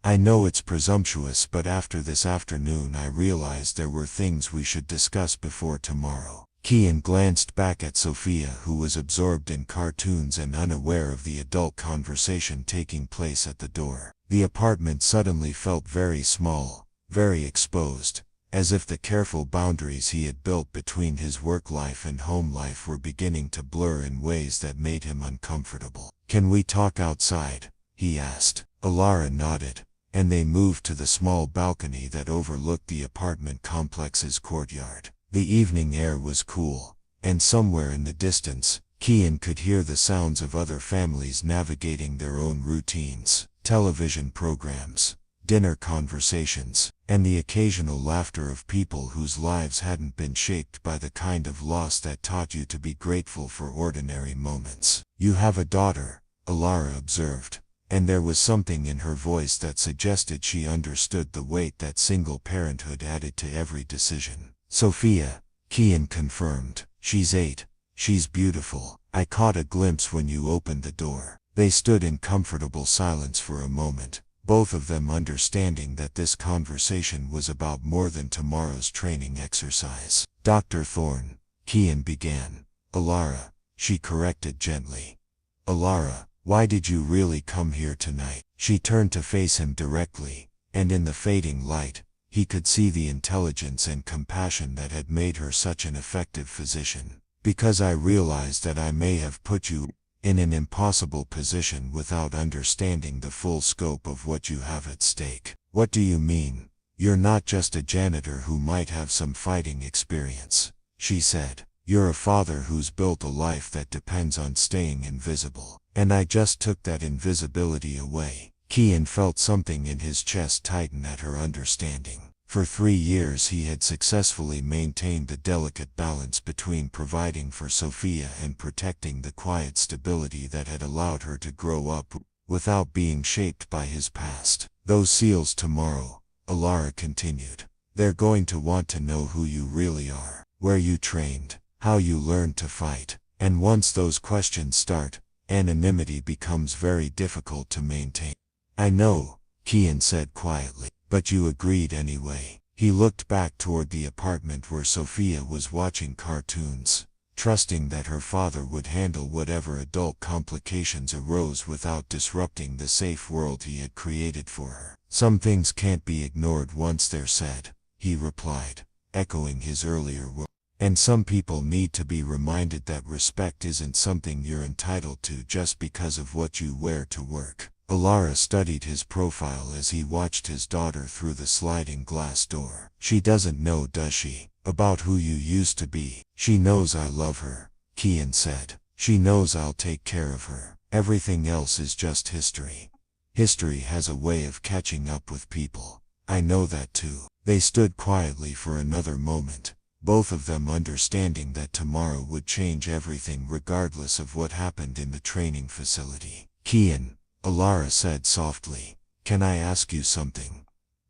"I know it's presumptuous, but after this afternoon I realized there were things we should discuss before tomorrow." Kian glanced back at Sophia, who was absorbed in cartoons and unaware of the adult conversation taking place at the door. The apartment suddenly felt very small, very exposed, as if the careful boundaries he had built between his work life and home life were beginning to blur in ways that made him uncomfortable. "Can we talk outside?" he asked. Alara nodded, and they moved to the small balcony that overlooked the apartment complex's courtyard. The evening air was cool, and somewhere in the distance, Kian could hear the sounds of other families navigating their own routines, television programs, dinner conversations, and the occasional laughter of people whose lives hadn't been shaped by the kind of loss that taught you to be grateful for ordinary moments. "You have a daughter," Alara observed, and there was something in her voice that suggested she understood the weight that single parenthood added to every decision. "Sophia," Kian confirmed. "She's 8. She's beautiful. I caught a glimpse when you opened the door." They stood in comfortable silence for a moment, both of them understanding that this conversation was about more than tomorrow's training exercise. "Dr. Thorne," Kian began. "Alara," she corrected gently. "Alara, why did you really come here tonight?" She turned to face him directly, and in the fading light, he could see the intelligence and compassion that had made her such an effective physician. "Because I realized that I may have put you in an impossible position without understanding the full scope of what you have at stake." "What do you mean?" "You're not just a janitor who might have some fighting experience," she said. "You're a father who's built a life that depends on staying invisible. And I just took that invisibility away." Kian felt something in his chest tighten at her understanding. For 3 years he had successfully maintained the delicate balance between providing for Sophia and protecting the quiet stability that had allowed her to grow up without being shaped by his past. "Those SEALs tomorrow," Alara continued. "They're going to want to know who you really are, where you trained, how you learned to fight. And once those questions start, anonymity becomes very difficult to maintain." "I know," Kian said quietly. "But you agreed anyway." He looked back toward the apartment where Sophia was watching cartoons, trusting that her father would handle whatever adult complications arose without disrupting the safe world he had created for her. "Some things can't be ignored once they're said," he replied, echoing his earlier words. "And some people need to be reminded that respect isn't something you're entitled to just because of what you wear to work." Alara studied his profile as he watched his daughter through the sliding glass door. "She doesn't know, does she, about who you used to be?" "She knows I love her," Kian said. "She knows I'll take care of her. Everything else is just history. History has a way of catching up with people. I know that too." They stood quietly for another moment, both of them understanding that tomorrow would change everything regardless of what happened in the training facility. "Kian," Alara said softly, "can I ask you something?"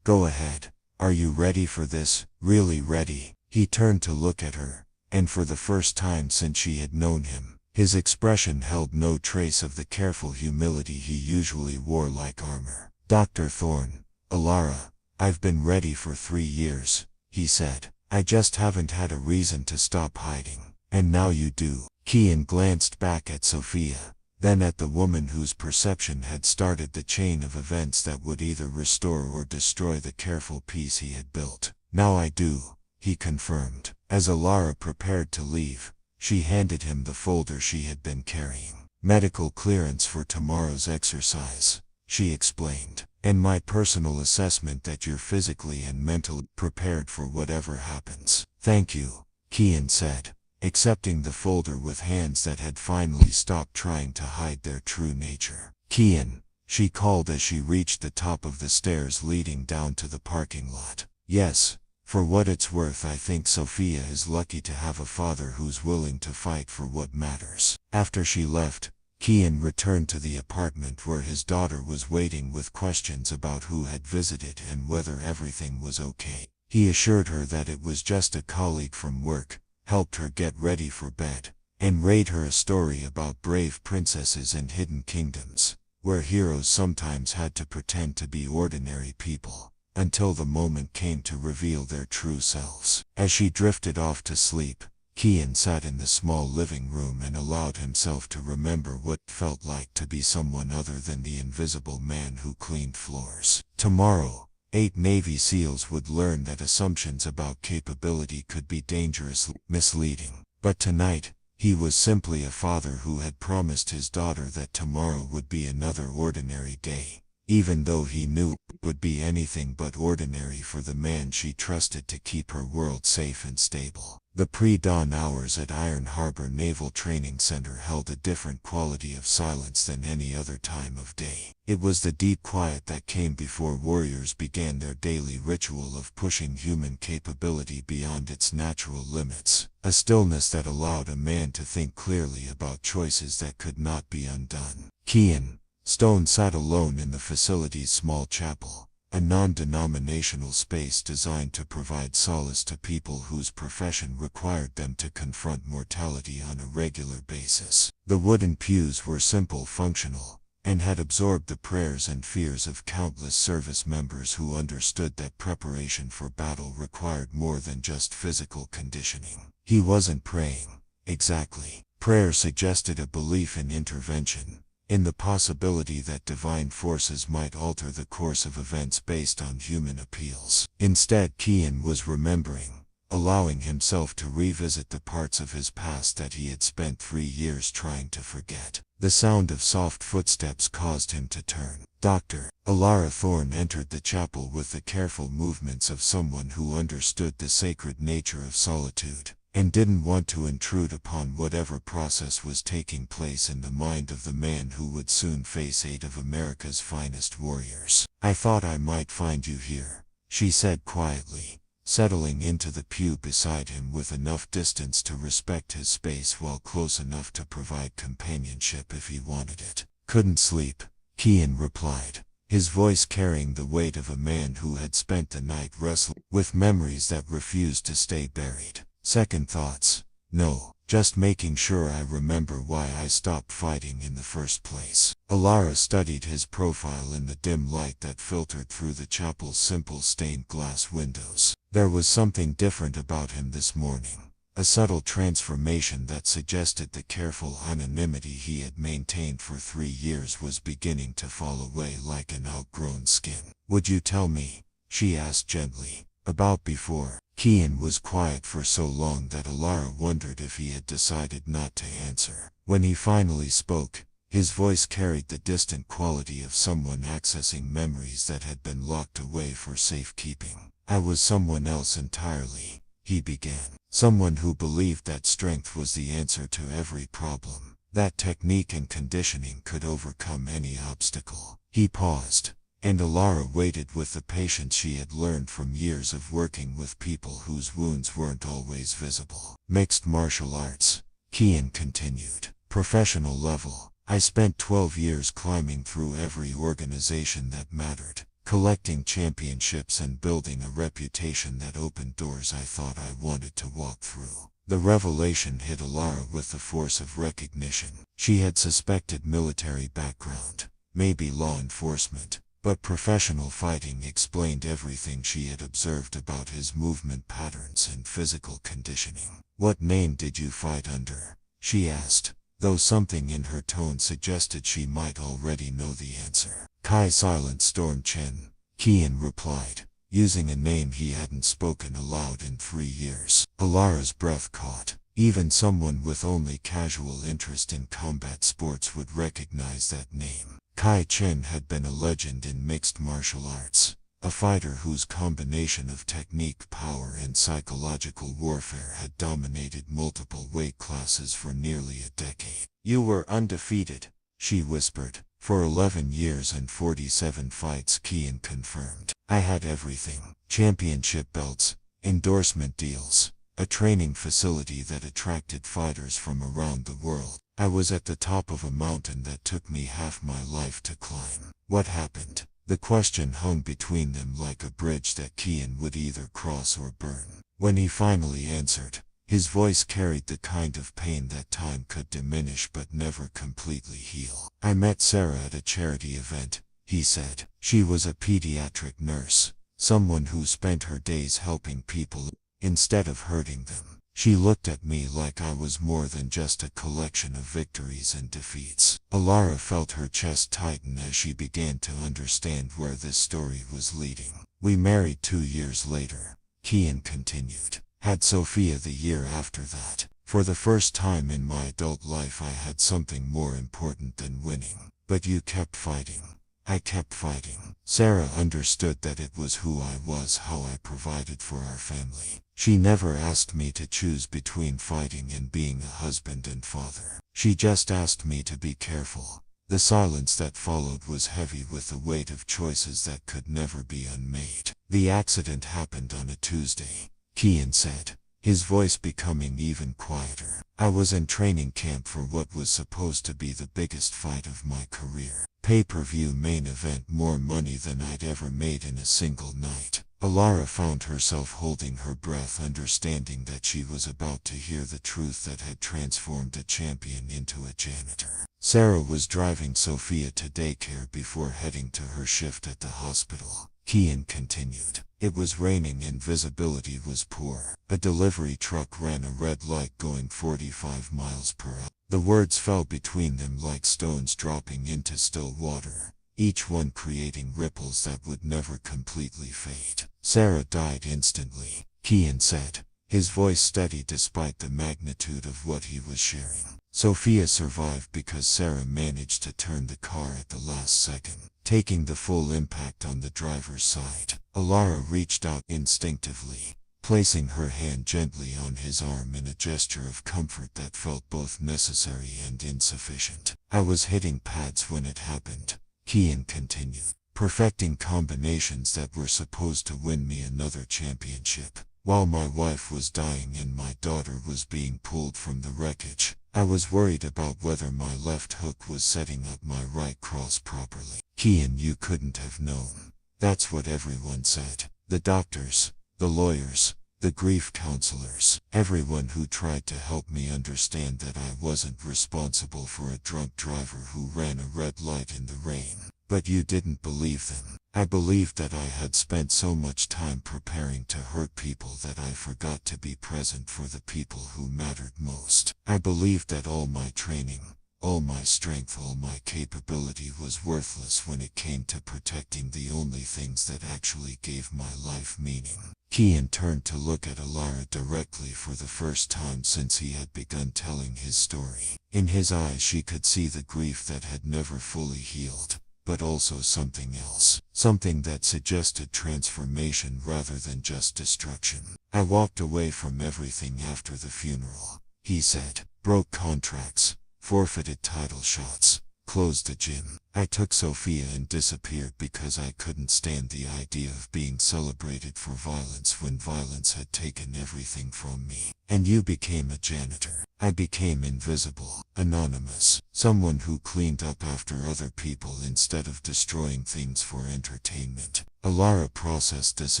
"Go ahead. Are you ready for this?" "Really ready." He turned to look at her, and for the first time since she had known him, his expression held no trace of the careful humility he usually wore like armor. "Dr. Thorne, Alara, I've been ready for 3 years, he said. "I just haven't had a reason to stop hiding. And now you do." Kian glanced back at Sophia, then at the woman whose perception had started the chain of events that would either restore or destroy the careful peace he had built. "Now I do," he confirmed. As Alara prepared to leave, she handed him the folder she had been carrying. "Medical clearance for tomorrow's exercise," she explained. And my personal assessment that you're physically and mentally prepared for whatever happens. Thank you, Kian said, accepting the folder with hands that had finally stopped trying to hide their true nature. Kian, she called as she reached the top of the stairs leading down to the parking lot. Yes, for what it's worth, I think Sophia is lucky to have a father who's willing to fight for what matters. After she left, Kian returned to the apartment where his daughter was waiting with questions about who had visited and whether everything was okay. He assured her that it was just a colleague from work, helped her get ready for bed, and read her a story about brave princesses and hidden kingdoms, where heroes sometimes had to pretend to be ordinary people, until the moment came to reveal their true selves. As she drifted off to sleep, Kian sat in the small living room and allowed himself to remember what it felt like to be someone other than the invisible man who cleaned floors. Tomorrow, 8 Navy SEALs would learn that assumptions about capability could be dangerously misleading. But tonight, he was simply a father who had promised his daughter that tomorrow would be another ordinary day, even though he knew it would be anything but ordinary for the man she trusted to keep her world safe and stable. The pre-dawn hours at Iron Harbor Naval Training Center held a different quality of silence than any other time of day. It was the deep quiet that came before warriors began their daily ritual of pushing human capability beyond its natural limits, a stillness that allowed a man to think clearly about choices that could not be undone. Kian Stone sat alone in the facility's small chapel, a non-denominational space designed to provide solace to people whose profession required them to confront mortality on a regular basis. The wooden pews were simple, functional, and had absorbed the prayers and fears of countless service members who understood that preparation for battle required more than just physical conditioning. He wasn't praying, exactly. Prayer suggested a belief in intervention, in the possibility that divine forces might alter the course of events based on human appeals. Instead, Kian was remembering, allowing himself to revisit the parts of his past that he had spent 3 years trying to forget. The sound of soft footsteps caused him to turn. Dr. Alara Thorne entered the chapel with the careful movements of someone who understood the sacred nature of solitude, and didn't want to intrude upon whatever process was taking place in the mind of the man who would soon face 8 of America's finest warriors. "I thought I might find you here," she said quietly, settling into the pew beside him with enough distance to respect his space while close enough to provide companionship if he wanted it. "Couldn't sleep," Kian replied, his voice carrying the weight of a man who had spent the night wrestling with memories that refused to stay buried. "Second thoughts? No, just making sure I remember why I stopped fighting in the first place." Alara studied his profile in the dim light that filtered through the chapel's simple stained glass windows. There was something different about him this morning, a subtle transformation that suggested the careful anonymity he had maintained for 3 years was beginning to fall away like an outgrown skin. "Would you tell me," she asked gently, "about before?" Kian was quiet for so long that Alara wondered if he had decided not to answer. When he finally spoke, his voice carried the distant quality of someone accessing memories that had been locked away for safekeeping. "I was someone else entirely," he began. "Someone who believed that strength was the answer to every problem, that technique and conditioning could overcome any obstacle." He paused, and Alara waited with the patience she had learned from years of working with people whose wounds weren't always visible. "Mixed martial arts," Kian continued. "Professional level. I spent 12 years climbing through every organization that mattered, collecting championships and building a reputation that opened doors I thought I wanted to walk through." The revelation hit Alara with the force of recognition. She had suspected military background, maybe law enforcement, but professional fighting explained everything she had observed about his movement patterns and physical conditioning. "What name did you fight under?" she asked, though something in her tone suggested she might already know the answer. "Kai Silent Storm Chen," Kian replied, using a name he hadn't spoken aloud in 3 years. Alara's breath caught. Even someone with only casual interest in combat sports would recognize that name. Kai Chen had been a legend in mixed martial arts, a fighter whose combination of technique, power, and psychological warfare had dominated multiple weight classes for nearly a decade. "You were undefeated," she whispered. "For 11 years and 47 fights," Kian confirmed. "I had everything. Championship belts, endorsement deals, a training facility that attracted fighters from around the world. I was at the top of a mountain that took me half my life to climb." "What happened?" The question hung between them like a bridge that Kian would either cross or burn. When he finally answered, his voice carried the kind of pain that time could diminish but never completely heal. "I met Sarah at a charity event," he said. "She was a pediatric nurse, someone who spent her days helping people instead of hurting them. She looked at me like I was more than just a collection of victories and defeats." Alara felt her chest tighten as she began to understand where this story was leading. "We married 2 years later," Kian continued. "Had Sophia the year after that. For the first time in my adult life I had something more important than winning. But you kept fighting. I kept fighting." Sarah understood that it was who I was, how I provided for our family. She never asked me to choose between fighting and being a husband and father. She just asked me to be careful. The silence that followed was heavy with the weight of choices that could never be unmade. "The accident happened on a Tuesday," Kian said, his voice becoming even quieter. "I was in training camp for what was supposed to be the biggest fight of my career. Pay-per-view main event, more money than I'd ever made in a single night." Alara found herself holding her breath, understanding that she was about to hear the truth that had transformed a champion into a janitor. Sarah was driving Sophia to daycare before heading to her shift at the hospital. Kian continued. "It was raining and visibility was poor. A delivery truck ran a red light going 45 miles per hour." The words fell between them like stones dropping into still water, each one creating ripples that would never completely fade. "Sarah died instantly," Kian said, his voice steady despite the magnitude of what he was sharing. "Sophia survived because Sarah managed to turn the car at the last second, taking the full impact on the driver's side." Alara reached out instinctively, placing her hand gently on his arm in a gesture of comfort that felt both necessary and insufficient. "I was hitting pads when it happened," Kian continued, "perfecting combinations that were supposed to win me another championship. While my wife was dying and my daughter was being pulled from the wreckage, I was worried about whether my left hook was setting up my right cross properly." "Kian, you couldn't have known." "That's what everyone said. The doctors, the lawyers, the grief counselors, everyone who tried to help me understand that I wasn't responsible for a drunk driver who ran a red light in the rain. But you didn't believe them." "I believed that I had spent so much time preparing to hurt people that I forgot to be present for the people who mattered most. I believed that all my training, all my strength, all my capability was worthless when it came to protecting the only things that actually gave my life meaning." Kian turned to look at Alara directly for the first time since he had begun telling his story. In his eyes she could see the grief that had never fully healed, but also something else. Something that suggested transformation rather than just destruction. "I walked away from everything after the funeral," he said. "Broke contracts, forfeited title shots, closed the gym. I took Sophia and disappeared because I couldn't stand the idea of being celebrated for violence when violence had taken everything from me. And you became a janitor. I became invisible, anonymous, someone who cleaned up after other people instead of destroying things for entertainment." Alara processed this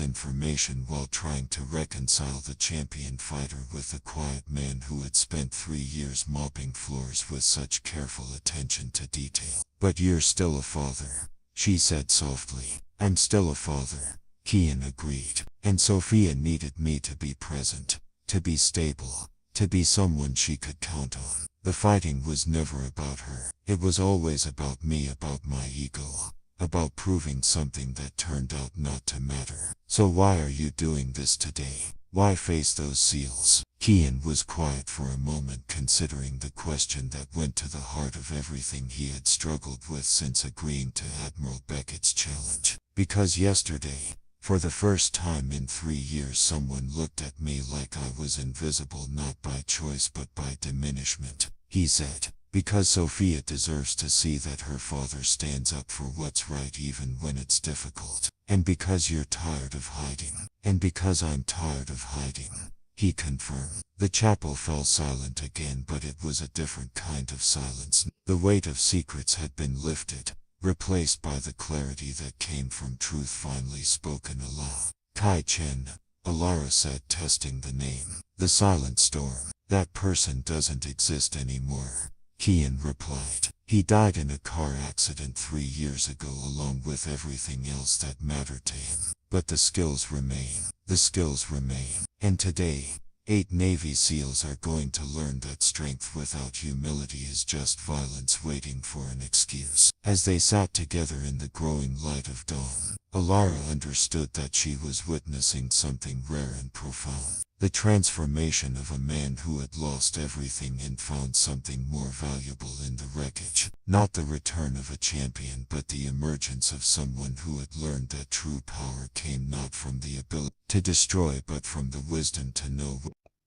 information while trying to reconcile the champion fighter with the quiet man who had spent 3 years mopping floors with such careful attention to detail. "But you're still a father," she said softly. "I'm still a father," Kian agreed. "And Sophia needed me to be present, to be stable, to be someone she could count on. The fighting was never about her. It was always about me, about my ego, about proving something that turned out not to matter. So why are you doing this today? Why face those seals?" Kian was quiet for a moment, considering the question that went to the heart of everything he had struggled with since agreeing to Admiral Beckett's challenge. Because yesterday, for the first time in 3 years, someone looked at me like I was invisible, not by choice but by diminishment, he said. Because Sophia deserves to see that her father stands up for what's right even when it's difficult. And because you're tired of hiding. And because I'm tired of hiding, he confirmed. The chapel fell silent again, but it was a different kind of silence. The weight of secrets had been lifted, replaced by the clarity that came from truth finally spoken aloud. Kai Chen, Alara said, testing the name. The silent storm. That person doesn't exist anymore, Kian replied. He died in a car accident 3 years ago along with everything else that mattered to him. But the skills remain. The skills remain. And today, 8 Navy SEALs are going to learn that strength without humility is just violence waiting for an excuse. As they sat together in the growing light of dawn, Alara understood that she was witnessing something rare and profound. The transformation of a man who had lost everything and found something more valuable in the wreckage. Not the return of a champion, but the emergence of someone who had learned that true power came not from the ability to destroy but from the wisdom to know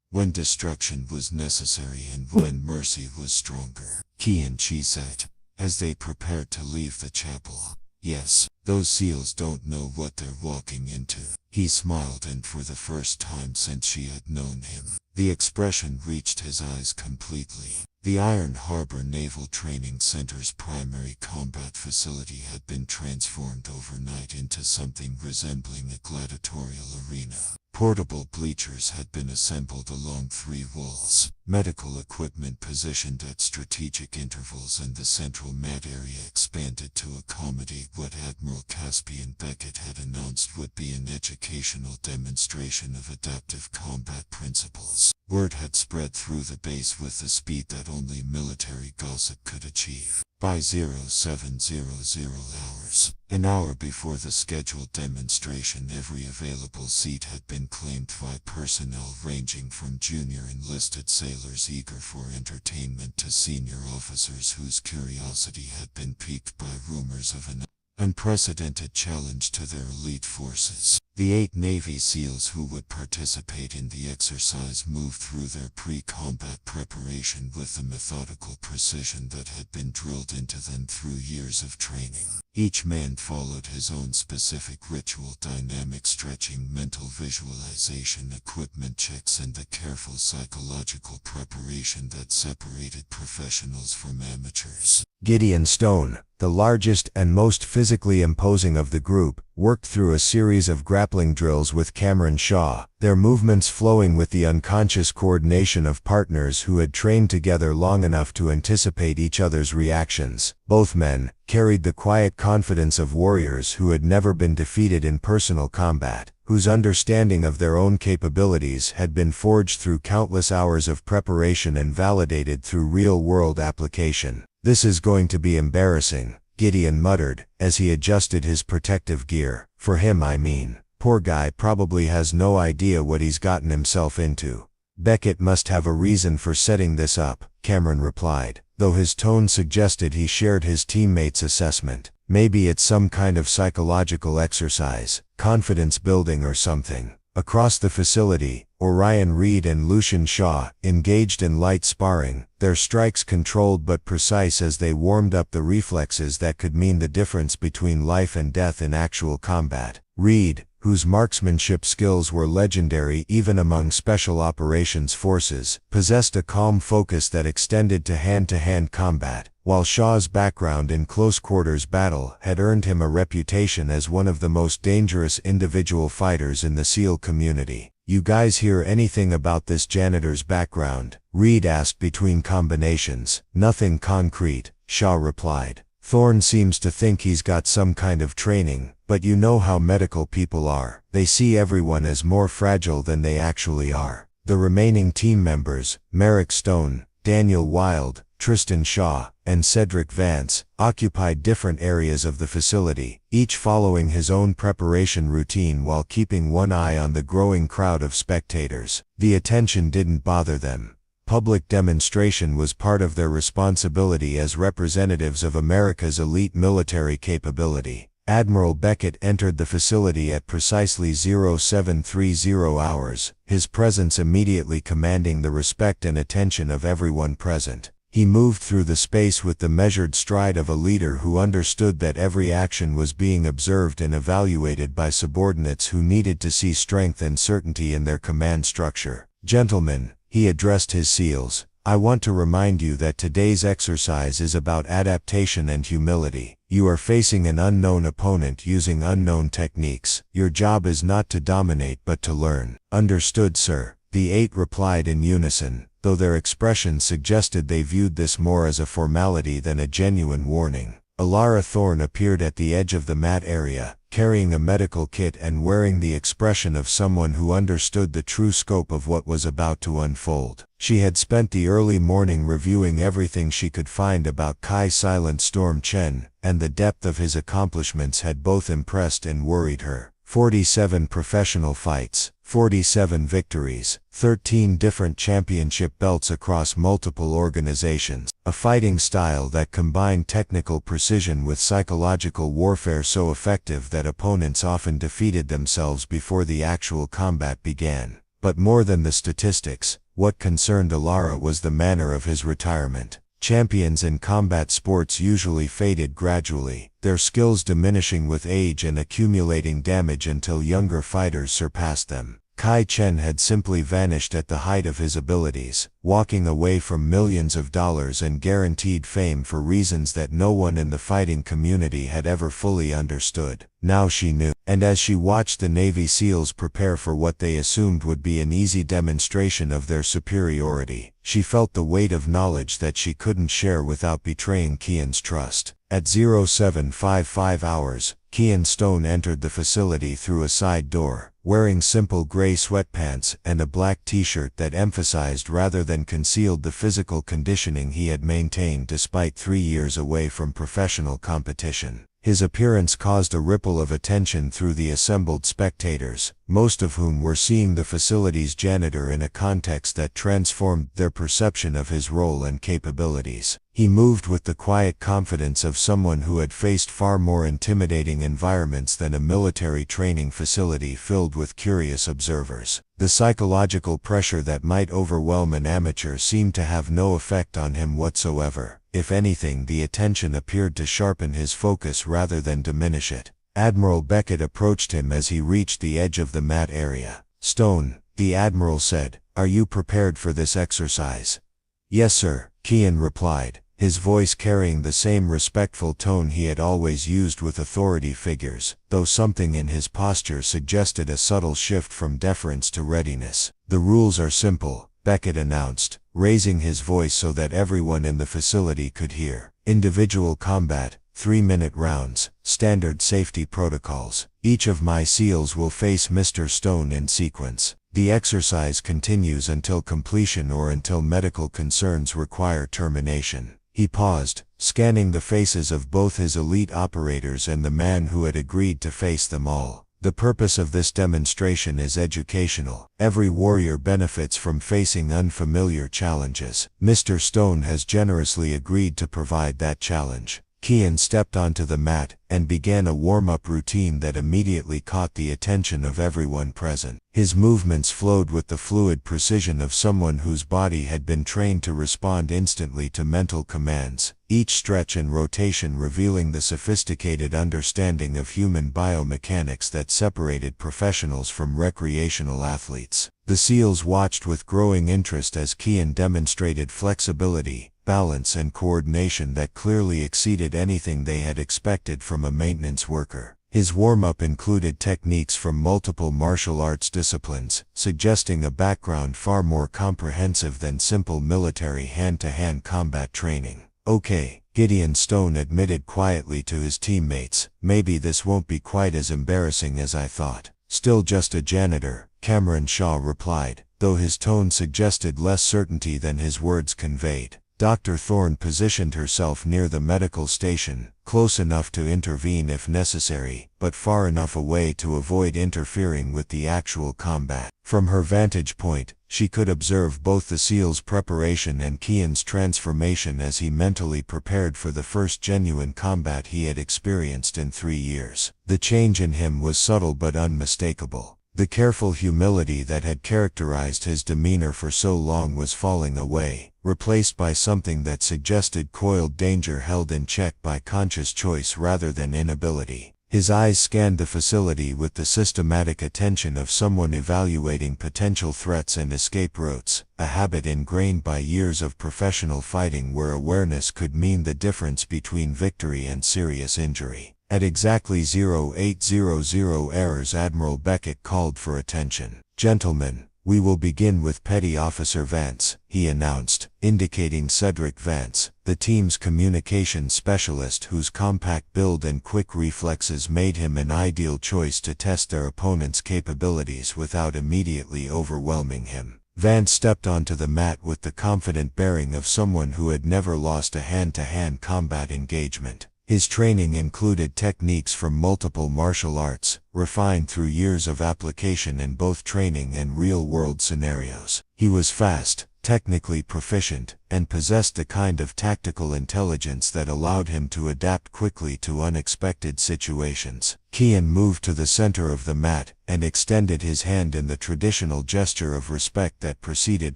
when destruction was necessary and when mercy was stronger. Kian, she said, as they prepared to leave the chapel. Yes, those SEALs don't know what they're walking into. He smiled, and for the first time since she had known him, the expression reached his eyes completely. The Iron Harbor Naval Training Center's primary combat facility had been transformed overnight into something resembling a gladiatorial arena. Portable bleachers had been assembled along 3 walls, medical equipment positioned at strategic intervals, and the central mat area expanded to accommodate what Admiral Caspian Beckett had announced would be an educational demonstration of adaptive combat principles. Word had spread through the base with the speed that only military gossip could achieve. By 0700 hours, an hour before the scheduled demonstration, every available seat had been claimed by personnel ranging from junior enlisted sailors eager for entertainment to senior officers whose curiosity had been piqued by rumors of an unprecedented challenge to their elite forces. The 8 Navy SEALs who would participate in the exercise moved through their pre-combat preparation with the methodical precision that had been drilled into them through years of training. Each man followed his own specific ritual: dynamic stretching, mental visualization, equipment checks, and the careful psychological preparation that separated professionals from amateurs. Gideon Stone, the largest and most physically imposing of the group, worked through a series of grappling drills with Cameron Shaw, their movements flowing with the unconscious coordination of partners who had trained together long enough to anticipate each other's reactions. Both men carried the quiet confidence of warriors who had never been defeated in personal combat, whose understanding of their own capabilities had been forged through countless hours of preparation and validated through real-world application. "This is going to be embarrassing," Gideon muttered, as he adjusted his protective gear. "For him, I mean. Poor guy probably has no idea what he's gotten himself into." "Beckett must have a reason for setting this up," Cameron replied, though his tone suggested he shared his teammates' assessment. "Maybe it's some kind of psychological exercise, confidence building or something." Across the facility, Orion Reed and Lucian Shaw engaged in light sparring, their strikes controlled but precise as they warmed up the reflexes that could mean the difference between life and death in actual combat. Reed, whose marksmanship skills were legendary even among special operations forces, possessed a calm focus that extended to hand-to-hand combat, while Shaw's background in close-quarters battle had earned him a reputation as one of the most dangerous individual fighters in the SEAL community. "You guys hear anything about this janitor's background?" Reed asked between combinations. "Nothing concrete," Shaw replied. "Thorne seems to think he's got some kind of training, but you know how medical people are. They see everyone as more fragile than they actually are." The remaining team members, Merrick Stone, Daniel Wild, Tristan Shaw, and Cedric Vance, occupied different areas of the facility, each following his own preparation routine while keeping one eye on the growing crowd of spectators. The attention didn't bother them. Public demonstration was part of their responsibility as representatives of America's elite military capability. Admiral Beckett entered the facility at precisely 0730 hours, his presence immediately commanding the respect and attention of everyone present. He moved through the space with the measured stride of a leader who understood that every action was being observed and evaluated by subordinates who needed to see strength and certainty in their command structure. "Gentlemen," he addressed his SEALs, "I want to remind you that today's exercise is about adaptation and humility. You are facing an unknown opponent using unknown techniques. Your job is not to dominate but to learn." "Understood, sir," the 8 replied in unison, though their expressions suggested they viewed this more as a formality than a genuine warning. Alara Thorne appeared at the edge of the mat area, carrying a medical kit and wearing the expression of someone who understood the true scope of what was about to unfold. She had spent the early morning reviewing everything she could find about Kai Silent Storm Chen, and the depth of his accomplishments had both impressed and worried her. 47 professional fights, 47 victories, 13 different championship belts across multiple organizations, a fighting style that combined technical precision with psychological warfare so effective that opponents often defeated themselves before the actual combat began. But more than the statistics, what concerned Alara was the manner of his retirement. Champions in combat sports usually faded gradually, their skills diminishing with age and accumulating damage until younger fighters surpassed them. Kai Chen had simply vanished at the height of his abilities, walking away from millions of dollars and guaranteed fame for reasons that no one in the fighting community had ever fully understood. Now she knew, and as she watched the Navy SEALs prepare for what they assumed would be an easy demonstration of their superiority, she felt the weight of knowledge that she couldn't share without betraying Kian's trust. At 0755 hours, Kian Stone entered the facility through a side door, wearing simple gray sweatpants and a black t-shirt that emphasized rather than concealed the physical conditioning he had maintained despite 3 years away from professional competition. His appearance caused a ripple of attention through the assembled spectators, most of whom were seeing the facility's janitor in a context that transformed their perception of his role and capabilities. He moved with the quiet confidence of someone who had faced far more intimidating environments than a military training facility filled with curious observers. The psychological pressure that might overwhelm an amateur seemed to have no effect on him whatsoever. If anything, the attention appeared to sharpen his focus rather than diminish it. Admiral Beckett approached him as he reached the edge of the mat area. "Stone," the Admiral said, "are you prepared for this exercise?" "Yes, sir," Kian replied, his voice carrying the same respectful tone he had always used with authority figures, though something in his posture suggested a subtle shift from deference to readiness. "The rules are simple," Beckett announced, raising his voice so that everyone in the facility could hear. "Individual combat, 3-minute rounds, standard safety protocols. Each of my SEALs will face Mr. Stone in sequence. The exercise continues until completion or until medical concerns require termination." He paused, scanning the faces of both his elite operators and the man who had agreed to face them all. "The purpose of this demonstration is educational. Every warrior benefits from facing unfamiliar challenges. Mr. Stone has generously agreed to provide that challenge." Kian stepped onto the mat and began a warm-up routine that immediately caught the attention of everyone present. His movements flowed with the fluid precision of someone whose body had been trained to respond instantly to mental commands, each stretch and rotation revealing the sophisticated understanding of human biomechanics that separated professionals from recreational athletes. The SEALs watched with growing interest as Kian demonstrated flexibility, balance and coordination that clearly exceeded anything they had expected from a maintenance worker. His warm-up included techniques from multiple martial arts disciplines, suggesting a background far more comprehensive than simple military hand-to-hand combat training. "Okay," Gideon Stone admitted quietly to his teammates, "maybe this won't be quite as embarrassing as I thought." "Still just a janitor," Cameron Shaw replied, though his tone suggested less certainty than his words conveyed. Dr. Thorne positioned herself near the medical station, close enough to intervene if necessary, but far enough away to avoid interfering with the actual combat. From her vantage point, she could observe both the SEAL's preparation and Kian's transformation as he mentally prepared for the first genuine combat he had experienced in 3 years. The change in him was subtle but unmistakable. The careful humility that had characterized his demeanor for so long was falling away, replaced by something that suggested coiled danger held in check by conscious choice rather than inability. His eyes scanned the facility with the systematic attention of someone evaluating potential threats and escape routes, a habit ingrained by years of professional fighting where awareness could mean the difference between victory and serious injury. At exactly 0800 errors, Admiral Beckett called for attention. "Gentlemen, we will begin with Petty Officer Vance," he announced, indicating Cedric Vance, the team's communications specialist whose compact build and quick reflexes made him an ideal choice to test their opponent's capabilities without immediately overwhelming him. Vance stepped onto the mat with the confident bearing of someone who had never lost a hand-to-hand combat engagement. His training included techniques from multiple martial arts, refined through years of application in both training and real-world scenarios. He was fast, technically proficient, and possessed the kind of tactical intelligence that allowed him to adapt quickly to unexpected situations. Kian moved to the center of the mat and extended his hand in the traditional gesture of respect that preceded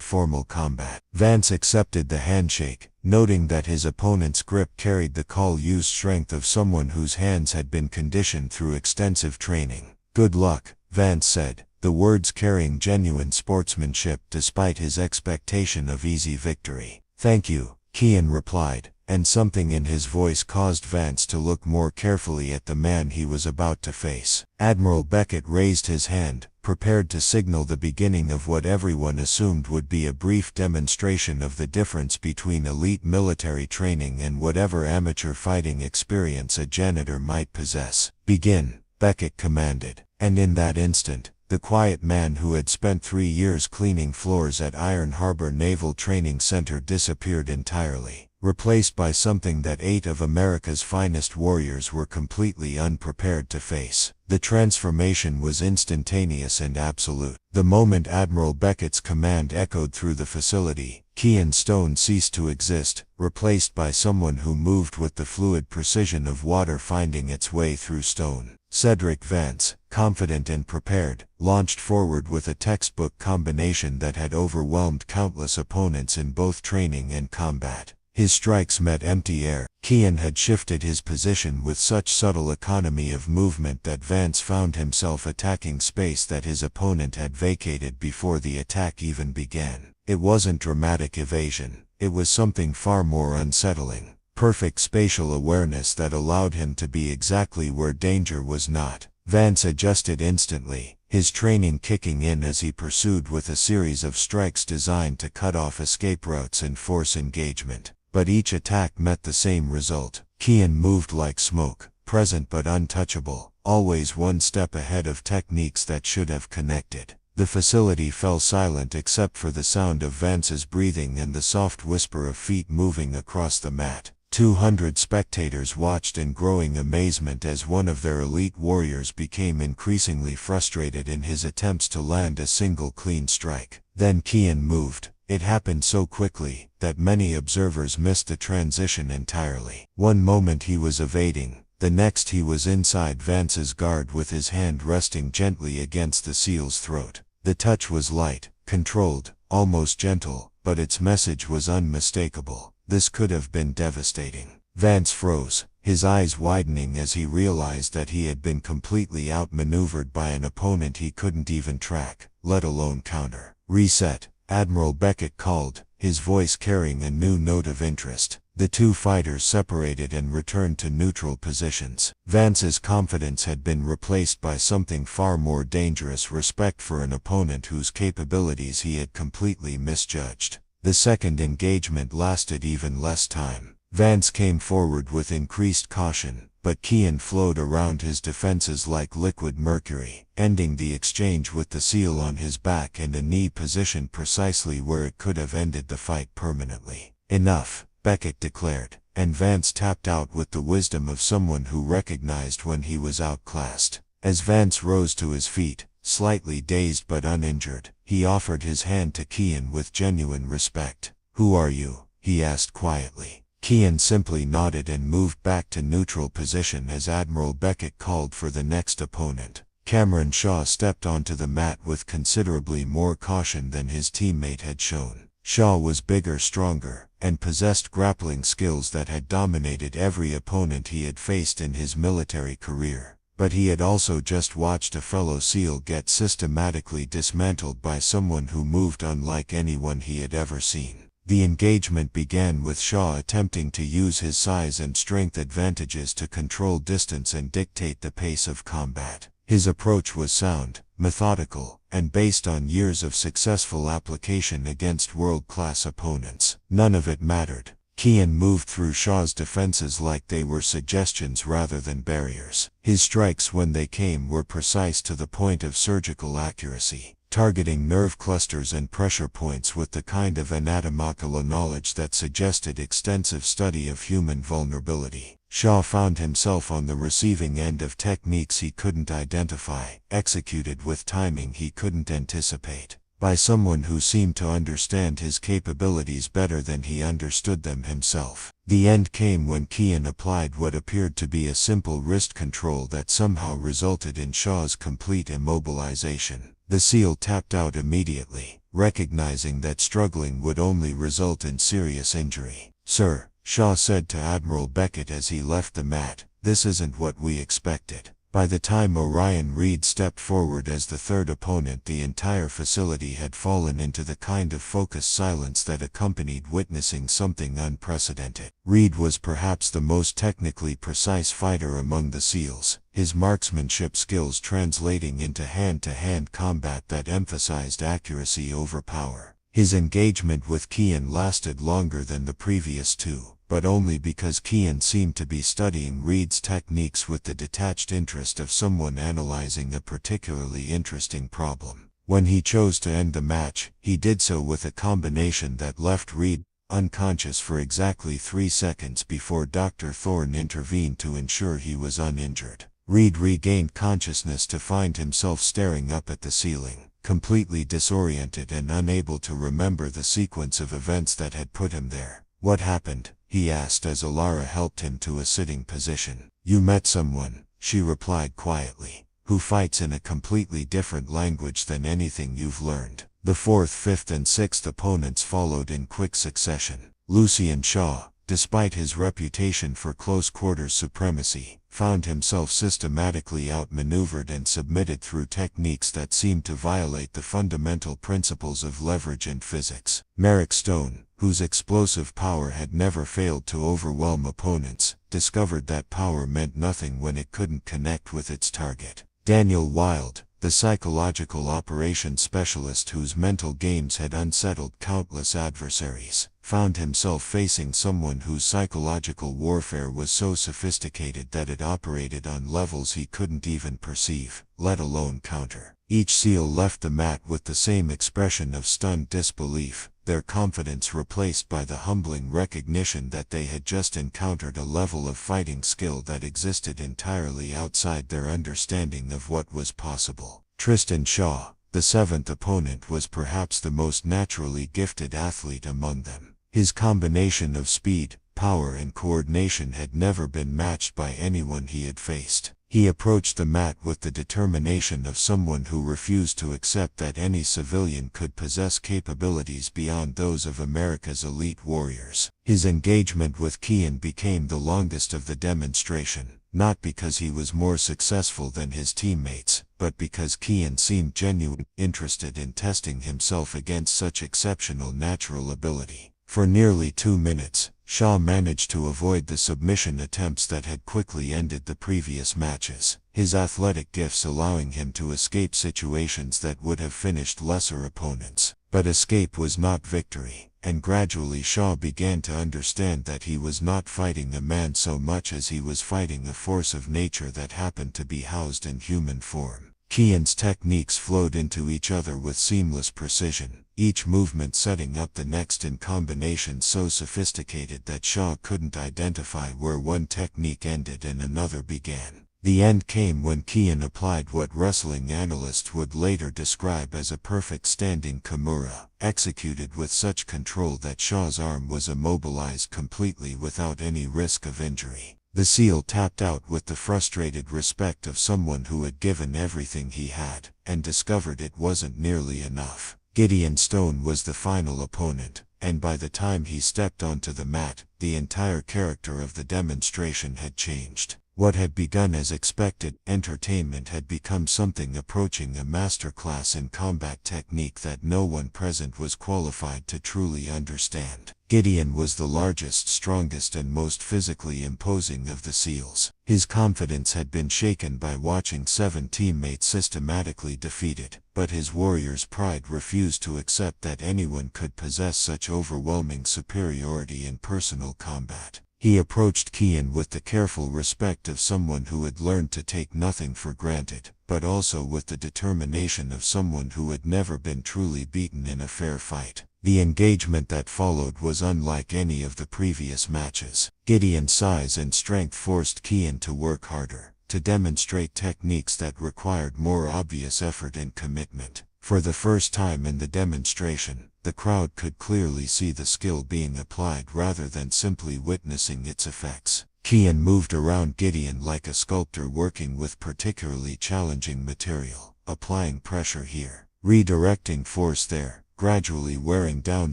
formal combat. Vance accepted the handshake, noting that his opponent's grip carried the call-used strength of someone whose hands had been conditioned through extensive training. "Good luck," Vance said, the words carrying genuine sportsmanship despite his expectation of easy victory. "Thank you," Kian replied, and something in his voice caused Vance to look more carefully at the man he was about to face. Admiral Beckett raised his hand, prepared to signal the beginning of what everyone assumed would be a brief demonstration of the difference between elite military training and whatever amateur fighting experience a janitor might possess. "Begin," Beckett commanded, and in that instant, the quiet man who had spent 3 years cleaning floors at Iron Harbor Naval Training Center disappeared entirely, replaced by something that 8 of America's finest warriors were completely unprepared to face. The transformation was instantaneous and absolute. The moment Admiral Beckett's command echoed through the facility, Kian Stone ceased to exist, replaced by someone who moved with the fluid precision of water finding its way through stone. Cedric Vance, confident and prepared, launched forward with a textbook combination that had overwhelmed countless opponents in both training and combat. His strikes met empty air. Kian had shifted his position with such subtle economy of movement that Vance found himself attacking space that his opponent had vacated before the attack even began. It wasn't dramatic evasion, it was something far more unsettling. Perfect spatial awareness that allowed him to be exactly where danger was not. Vance adjusted instantly, his training kicking in as he pursued with a series of strikes designed to cut off escape routes and force engagement. But each attack met the same result. Kian moved like smoke, present but untouchable, always one step ahead of techniques that should have connected. The facility fell silent except for the sound of Vance's breathing and the soft whisper of feet moving across the mat. 200 spectators watched in growing amazement as one of their elite warriors became increasingly frustrated in his attempts to land a single clean strike. Then Kian moved. It happened so quickly that many observers missed the transition entirely. One moment he was evading, the next he was inside Vance's guard with his hand resting gently against the SEAL's throat. The touch was light, controlled, almost gentle, but its message was unmistakable. This could have been devastating. Vance froze, his eyes widening as he realized that he had been completely outmaneuvered by an opponent he couldn't even track, let alone counter. "Reset," Admiral Beckett called, his voice carrying a new note of interest. The two fighters separated and returned to neutral positions. Vance's confidence had been replaced by something far more dangerous: respect for an opponent whose capabilities he had completely misjudged. The second engagement lasted even less time. Vance came forward with increased caution, but Kian flowed around his defenses like liquid mercury, ending the exchange with the SEAL on his back and a knee positioned precisely where it could have ended the fight permanently. Enough, Beckett declared, and Vance tapped out with the wisdom of someone who recognized when he was outclassed. As Vance rose to his feet, slightly dazed but uninjured, he offered his hand to Kian with genuine respect. "Who are you?" he asked quietly. Kian simply nodded and moved back to neutral position as Admiral Beckett called for the next opponent. Cameron Shaw stepped onto the mat with considerably more caution than his teammate had shown. Shaw was bigger, stronger, and possessed grappling skills that had dominated every opponent he had faced in his military career. But he had also just watched a fellow SEAL get systematically dismantled by someone who moved unlike anyone he had ever seen. The engagement began with Shaw attempting to use his size and strength advantages to control distance and dictate the pace of combat. His approach was sound, methodical, and based on years of successful application against world-class opponents. None of it mattered. Kian moved through Shaw's defenses like they were suggestions rather than barriers. His strikes, when they came, were precise to the point of surgical accuracy, targeting nerve clusters and pressure points with the kind of anatomical knowledge that suggested extensive study of human vulnerability. Shaw found himself on the receiving end of techniques he couldn't identify, executed with timing he couldn't anticipate, by someone who seemed to understand his capabilities better than he understood them himself. The end came when Kian applied what appeared to be a simple wrist control that somehow resulted in Shaw's complete immobilization. The SEAL tapped out immediately, recognizing that struggling would only result in serious injury. "Sir," Shaw said to Admiral Beckett as he left the mat, "this isn't what we expected." By the time Orion Reed stepped forward as the third opponent, the entire facility had fallen into the kind of focused silence that accompanied witnessing something unprecedented. Reed was perhaps the most technically precise fighter among the SEALs, his marksmanship skills translating into hand-to-hand combat that emphasized accuracy over power. His engagement with Kian lasted longer than the previous two, but only because Kian seemed to be studying Reed's techniques with the detached interest of someone analyzing a particularly interesting problem. When he chose to end the match, he did so with a combination that left Reed unconscious for exactly 3 seconds before Dr. Thorne intervened to ensure he was uninjured. Reed regained consciousness to find himself staring up at the ceiling, completely disoriented and unable to remember the sequence of events that had put him there. "What happened?" he asked as Alara helped him to a sitting position. "You met someone," she replied quietly, "who fights in a completely different language than anything you've learned." The fourth, fifth, and sixth opponents followed in quick succession. Lucien Shaw, despite his reputation for close-quarters supremacy, found himself systematically outmaneuvered and submitted through techniques that seemed to violate the fundamental principles of leverage and physics. Merrick Stone, whose explosive power had never failed to overwhelm opponents, discovered that power meant nothing when it couldn't connect with its target. Daniel Wild, the psychological operations specialist whose mental games had unsettled countless adversaries, found himself facing someone whose psychological warfare was so sophisticated that it operated on levels he couldn't even perceive, let alone counter. Each SEAL left the mat with the same expression of stunned disbelief, their confidence replaced by the humbling recognition that they had just encountered a level of fighting skill that existed entirely outside their understanding of what was possible. Tristan Shaw, the seventh opponent, was perhaps the most naturally gifted athlete among them. His combination of speed, power, and coordination had never been matched by anyone he had faced. He approached the mat with the determination of someone who refused to accept that any civilian could possess capabilities beyond those of America's elite warriors. His engagement with Kian became the longest of the demonstration, not because he was more successful than his teammates, but because Kian seemed genuinely interested in testing himself against such exceptional natural ability. For nearly 2 minutes, Shaw managed to avoid the submission attempts that had quickly ended the previous matches, his athletic gifts allowing him to escape situations that would have finished lesser opponents. But escape was not victory, and gradually Shaw began to understand that he was not fighting a man so much as he was fighting a force of nature that happened to be housed in human form. Kian's techniques flowed into each other with seamless precision, each movement setting up the next in combinations so sophisticated that Shaw couldn't identify where one technique ended and another began. The end came when Kian applied what wrestling analysts would later describe as a perfect standing Kimura, executed with such control that Shaw's arm was immobilized completely without any risk of injury. The SEAL tapped out with the frustrated respect of someone who had given everything he had, and discovered it wasn't nearly enough. Gideon Stone was the final opponent, and by the time he stepped onto the mat, the entire character of the demonstration had changed. What had begun as expected entertainment had become something approaching a masterclass in combat technique that no one present was qualified to truly understand. Gideon was the largest, strongest, and most physically imposing of the SEALs. His confidence had been shaken by watching 7 teammates systematically defeated, but his warrior's pride refused to accept that anyone could possess such overwhelming superiority in personal combat. He approached Kian with the careful respect of someone who had learned to take nothing for granted, but also with the determination of someone who had never been truly beaten in a fair fight. The engagement that followed was unlike any of the previous matches. Gideon's size and strength forced Kian to work harder, to demonstrate techniques that required more obvious effort and commitment. For the first time in the demonstration, the crowd could clearly see the skill being applied rather than simply witnessing its effects. Kian moved around Gideon like a sculptor working with particularly challenging material, applying pressure here, redirecting force there, gradually wearing down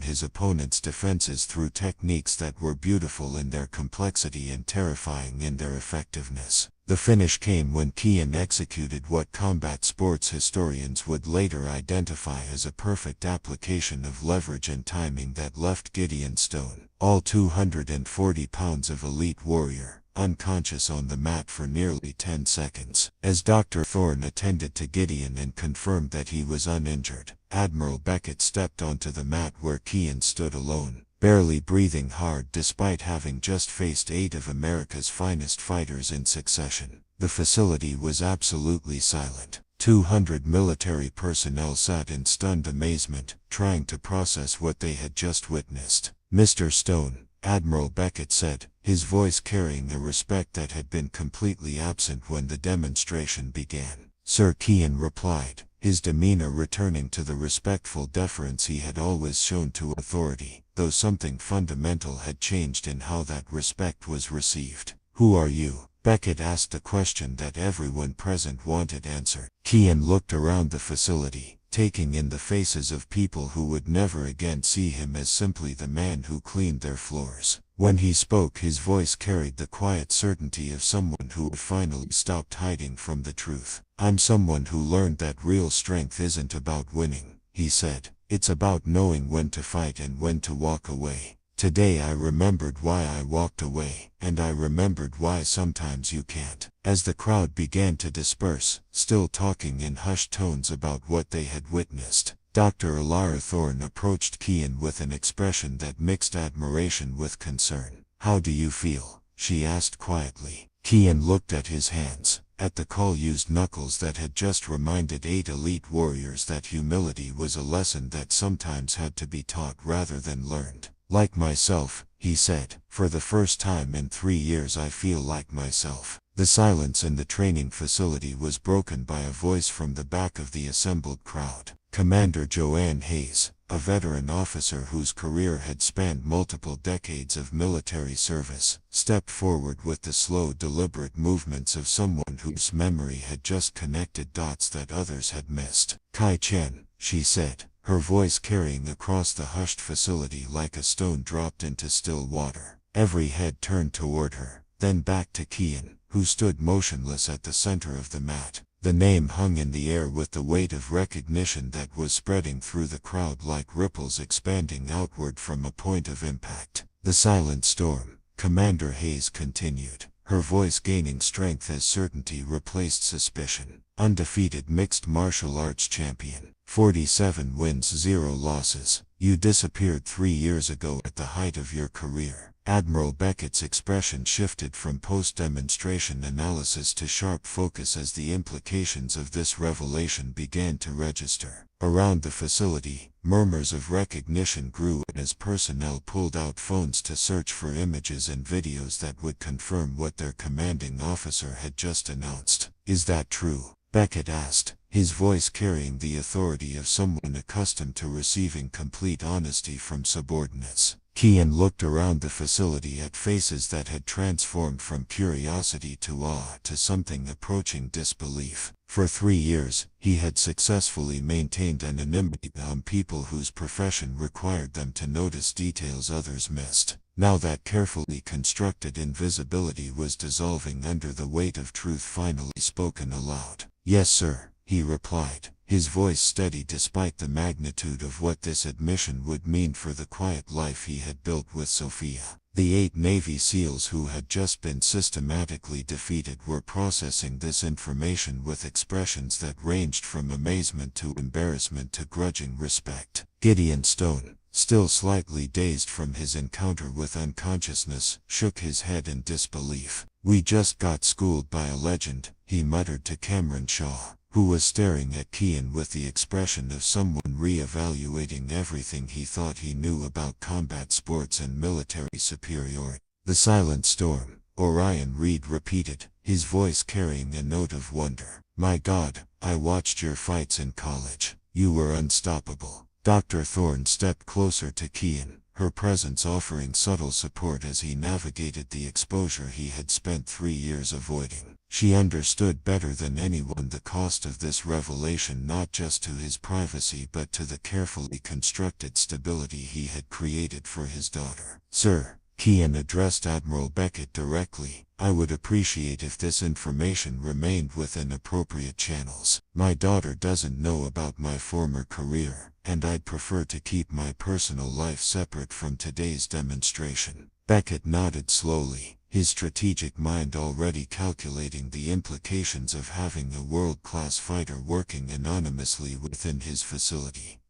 his opponent's defenses through techniques that were beautiful in their complexity and terrifying in their effectiveness. The finish came when Kian executed what combat sports historians would later identify as a perfect application of leverage and timing that left Gideon Stone, all 240 pounds of elite warrior, unconscious on the mat for nearly 10 seconds. As Dr. Thorne attended to Gideon and confirmed that he was uninjured, Admiral Beckett stepped onto the mat where Kian stood alone, barely breathing hard despite having just faced 8 of America's finest fighters in succession. The facility was absolutely silent. 200 military personnel sat in stunned amazement, trying to process what they had just witnessed. "Mr. Stone," Admiral Beckett said, his voice carrying a respect that had been completely absent when the demonstration began. "Sir," Kian replied, his demeanor returning to the respectful deference he had always shown to authority, though something fundamental had changed in how that respect was received. "Who are you?" Beckett asked a question that everyone present wanted answered. Kian looked around the facility, taking in the faces of people who would never again see him as simply the man who cleaned their floors. When he spoke, his voice carried the quiet certainty of someone who had finally stopped hiding from the truth. "I'm someone who learned that real strength isn't about winning," he said. "It's about knowing when to fight and when to walk away. Today I remembered why I walked away, and I remembered why sometimes you can't." As the crowd began to disperse, still talking in hushed tones about what they had witnessed, Dr. Alara Thorne approached Kian with an expression that mixed admiration with concern. "How do you feel?" she asked quietly. Kian looked at his hands, at the call-used knuckles that had just reminded 8 elite warriors that humility was a lesson that sometimes had to be taught rather than learned. "Like myself," he said, "for the first time in 3 years I feel like myself." The silence in the training facility was broken by a voice from the back of the assembled crowd. Commander Joanne Hayes, a veteran officer whose career had spanned multiple decades of military service, stepped forward with the slow, deliberate movements of someone whose memory had just connected dots that others had missed. "Kai Chen," she said, her voice carrying across the hushed facility like a stone dropped into still water. Every head turned toward her, then back to Kian, who stood motionless at the center of the mat. The name hung in the air with the weight of recognition that was spreading through the crowd like ripples expanding outward from a point of impact. "The silent storm," Commander Hayes continued, her voice gaining strength as certainty replaced suspicion. "Undefeated mixed martial arts champion, 47 wins 0 losses. You disappeared 3 years ago at the height of your career. Admiral Beckett's expression shifted from post-demonstration analysis to sharp focus as the implications of this revelation began to register. Around the facility, murmurs of recognition grew as personnel pulled out phones to search for images and videos that would confirm what their commanding officer had just announced. "Is that true?" Beckett asked, his voice carrying the authority of someone accustomed to receiving complete honesty from subordinates. Kian looked around the facility at faces that had transformed from curiosity to awe to something approaching disbelief. For 3 years, he had successfully maintained anonymity among people whose profession required them to notice details others missed. Now that carefully constructed invisibility was dissolving under the weight of truth finally spoken aloud. "Yes, sir," he replied, his voice steady despite the magnitude of what this admission would mean for the quiet life he had built with Sophia. The 8 Navy SEALs who had just been systematically defeated were processing this information with expressions that ranged from amazement to embarrassment to grudging respect. Gideon Stone, still slightly dazed from his encounter with unconsciousness, shook his head in disbelief. "We just got schooled by a legend," he muttered to Cameron Shaw, who was staring at Kian with the expression of someone re-evaluating everything he thought he knew about combat sports and military superiority. "The Silent Storm," Orion Reed repeated, his voice carrying a note of wonder. "My God, I watched your fights in college. You were unstoppable." Dr. Thorne stepped closer to Kian, her presence offering subtle support as he navigated the exposure he had spent 3 years avoiding. She understood better than anyone the cost of this revelation, not just to his privacy but to the carefully constructed stability he had created for his daughter. "Sir," Kian addressed Admiral Beckett directly, "I would appreciate if this information remained within appropriate channels. My daughter doesn't know about my former career, and I'd prefer to keep my personal life separate from today's demonstration." Beckett nodded slowly, his strategic mind already calculating the implications of having a world-class fighter working anonymously within his facility.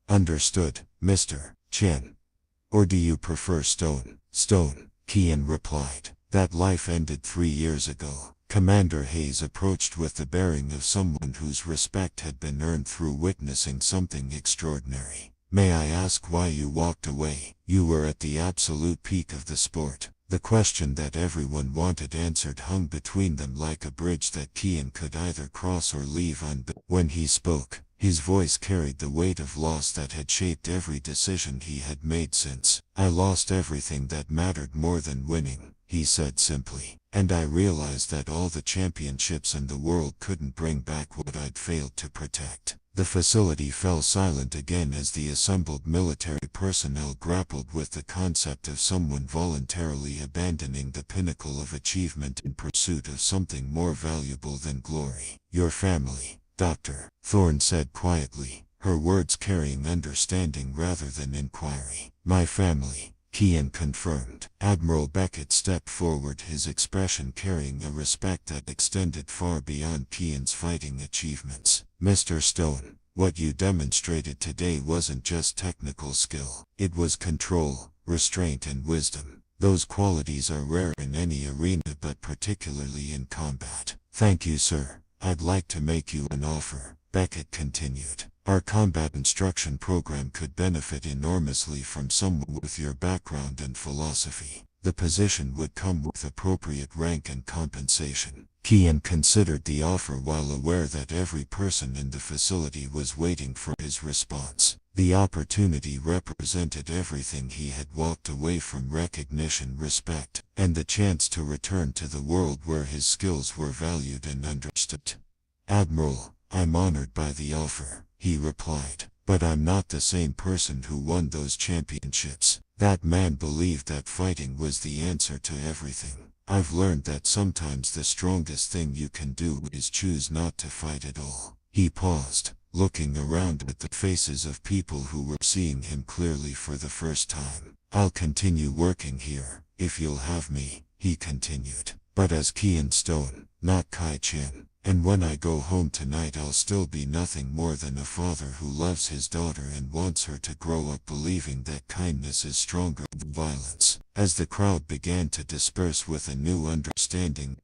"Understood, Mr. Chen. Or do you prefer Stone?" "Stone," Kian replied. "That life ended 3 years ago." Commander Hayes approached with the bearing of someone whose respect had been earned through witnessing something extraordinary. "May I ask why you walked away? You were at the absolute peak of the sport." The question that everyone wanted answered hung between them like a bridge that Kian could either cross or leave unbuilt. When he spoke, his voice carried the weight of loss that had shaped every decision he had made since. "I lost everything that mattered more than winning," he said simply. "And I realized that all the championships in the world couldn't bring back what I'd failed to protect." The facility fell silent again as the assembled military personnel grappled with the concept of someone voluntarily abandoning the pinnacle of achievement in pursuit of something more valuable than glory. "Your family, Dr. Thorne said quietly, her words carrying understanding rather than inquiry. "My family," Kian confirmed. Admiral Beckett stepped forward, his expression carrying a respect that extended far beyond Kian's fighting achievements. "Mr. Stone, what you demonstrated today wasn't just technical skill. It was control, restraint and wisdom. Those qualities are rare in any arena but particularly in combat." "Thank you, sir. I'd like to make you an offer," Beckett continued. "Our combat instruction program could benefit enormously from someone with your background and philosophy. The position would come with appropriate rank and compensation." Kian considered the offer while aware that every person in the facility was waiting for his response. The opportunity represented everything he had walked away from: recognition, respect, and the chance to return to the world where his skills were valued and understood. "Admiral, I'm honored by the offer," he replied, "but I'm not the same person who won those championships. That man believed that fighting was the answer to everything. I've learned that sometimes the strongest thing you can do is choose not to fight at all." He paused, looking around at the faces of people who were seeing him clearly for the first time. "I'll continue working here, if you'll have me," he continued. "But as Kian Stone, not Kai Chen." And when I go home tonight, I'll still be nothing more than a father who loves his daughter and wants her to grow up believing that kindness is stronger than violence. As the crowd began to disperse with a new understanding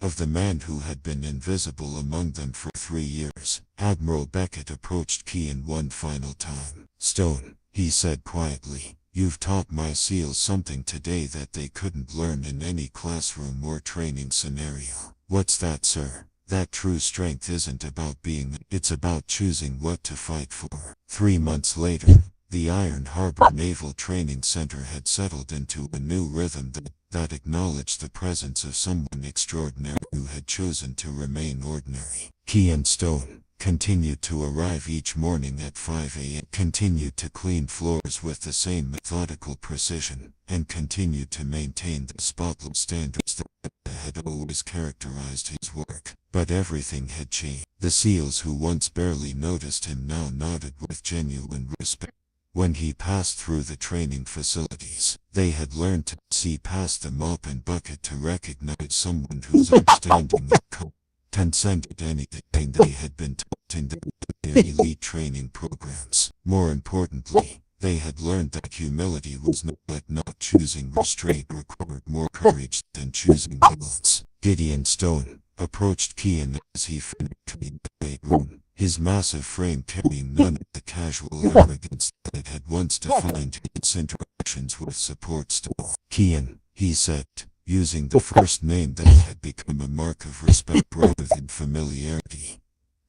of the man who had been invisible among them for 3 years, Admiral Beckett approached Kian one final time. "Stone," he said quietly, "you've taught my SEALs something today that they couldn't learn in any classroom or training scenario." "What's that, sir?" "That true strength isn't about being, it's about choosing what to fight for." 3 months later, the Iron Harbor Naval Training Center had settled into a new rhythm that acknowledged the presence of someone extraordinary who had chosen to remain ordinary. Kian Stone continued to arrive each morning at 5 a.m., continued to clean floors with the same methodical precision, and continued to maintain the spotless standards that had always characterized his work. But everything had changed. The SEALs who once barely noticed him now nodded with genuine respect. When he passed through the training facilities, they had learned to see past the mop and bucket to recognize someone whose understanding of transcended anything they had been taught in their elite training programs. More importantly, they had learned that humility was not choosing restraint required more courage than choosing violence. Gideon Stone approached Kian as he finished in the weight room, his massive frame carrying none of the casual arrogance that had once defined its interactions with support staff. "Kian," he said, using the first name that had become a mark of respect rather than familiarity.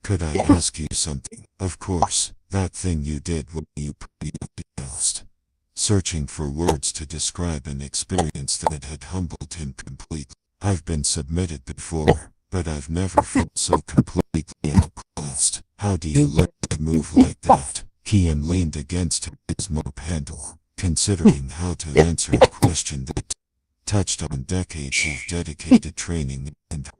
"Could I ask you something?" "Of course, that thing you did when you asked." Searching for words to describe an experience that had humbled him completely. "I've been submitted before, but I've never felt so completely outclassed. How do you learn to move like that?" Kian leaned against his mop handle, considering how to answer a question that touched on decades of dedicated training and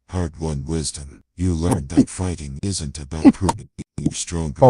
hard-won wisdom. "You learned that fighting isn't about proving you're stronger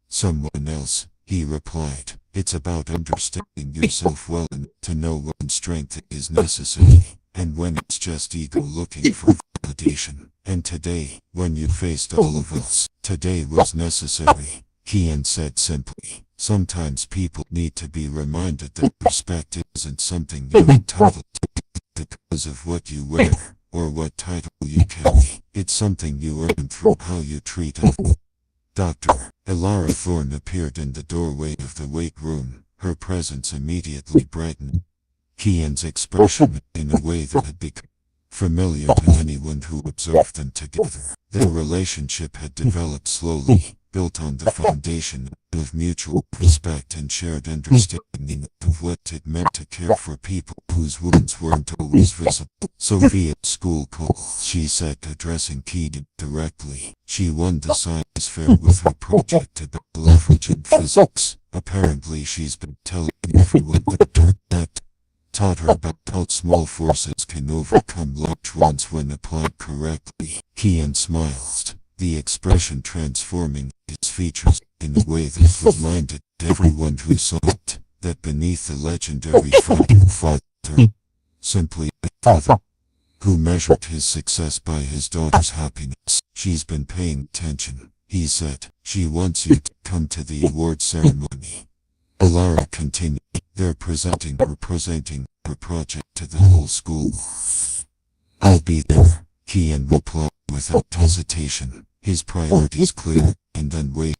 someone else," he replied. "It's about understanding yourself well enough to know when strength is necessary, and when it's just ego looking for validation. And today, when you faced all of us, today was necessary," Kian said simply. "Sometimes people need to be reminded that respect isn't something you're entitled to because of what you wear, or what title you carry. It's something you earn through how you treat others." Dr. Elara Thorne appeared in the doorway of the weight room, her presence immediately brightened Kian's expression in a way that had become familiar to anyone who observed them together. Their relationship had developed slowly, built on the foundation of mutual respect and shared understanding of what it meant to care for people whose wounds weren't always visible. "Sophia School Call," she said, addressing Kian directly. "She won the science fair with her project about leverage in physics. Apparently she's been telling everyone that taught her about how small forces can overcome large ones when applied correctly." Kian smiled, the expression transforming his features in a way that reminded everyone who saw it that beneath the legendary fighter, simply a father who measured his success by his daughter's happiness. "She's been paying attention," he said. "She wants you to come to the award ceremony." Elara continued. "They're presenting her project to the whole school." "I'll be there," Kian replied without hesitation, his priorities clear and unwavering.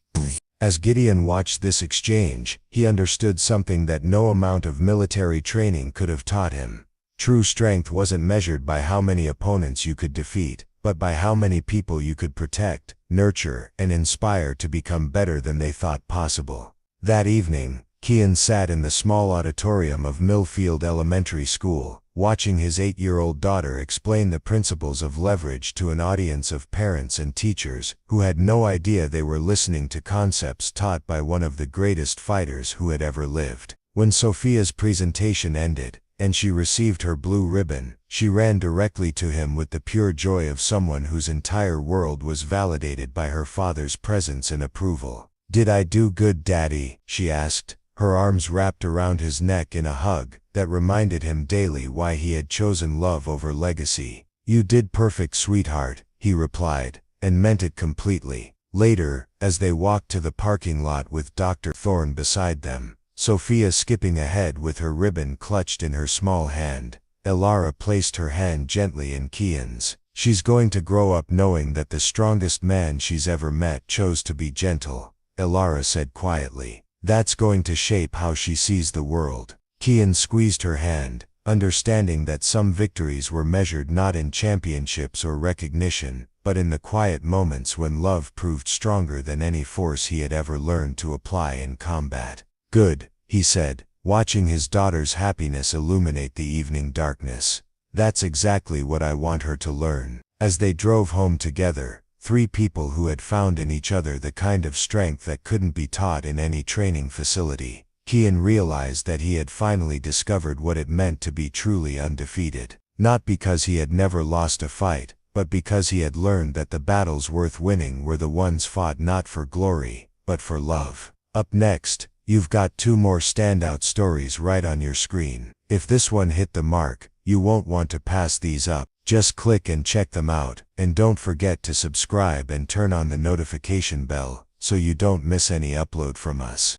As Gideon watched this exchange, he understood something that no amount of military training could have taught him. True strength wasn't measured by how many opponents you could defeat, but by how many people you could protect, nurture, and inspire to become better than they thought possible. That evening, Kian sat in the small auditorium of Millfield Elementary School, watching his 8-year-old daughter explain the principles of leverage to an audience of parents and teachers who had no idea they were listening to concepts taught by one of the greatest fighters who had ever lived. When Sophia's presentation ended, and she received her blue ribbon, she ran directly to him with the pure joy of someone whose entire world was validated by her father's presence and approval. "Did I do good, Daddy?" she asked, her arms wrapped around his neck in a hug that reminded him daily why he had chosen love over legacy. You did perfect, sweetheart, he replied, and meant it completely. Later, as they walked to the parking lot with Dr. Thorne beside them, Sophia skipping ahead with her ribbon clutched in her small hand, Elara placed her hand gently in Kian's. She's going to grow up knowing that the strongest man she's ever met chose to be gentle, Elara said quietly. That's going to shape how she sees the world. Kian squeezed her hand, understanding that some victories were measured not in championships or recognition, but in the quiet moments when love proved stronger than any force he had ever learned to apply in combat. Good, he said, watching his daughter's happiness illuminate the evening darkness. That's exactly what I want her to learn. As they drove home together, three people who had found in each other the kind of strength that couldn't be taught in any training facility, Kian realized that he had finally discovered what it meant to be truly undefeated. Not because he had never lost a fight, but because he had learned that the battles worth winning were the ones fought not for glory, but for love. Up next, you've got two more standout stories right on your screen. If this one hit the mark, you won't want to pass these up. Just click and check them out, and don't forget to subscribe and turn on the notification bell, so you don't miss any upload from us.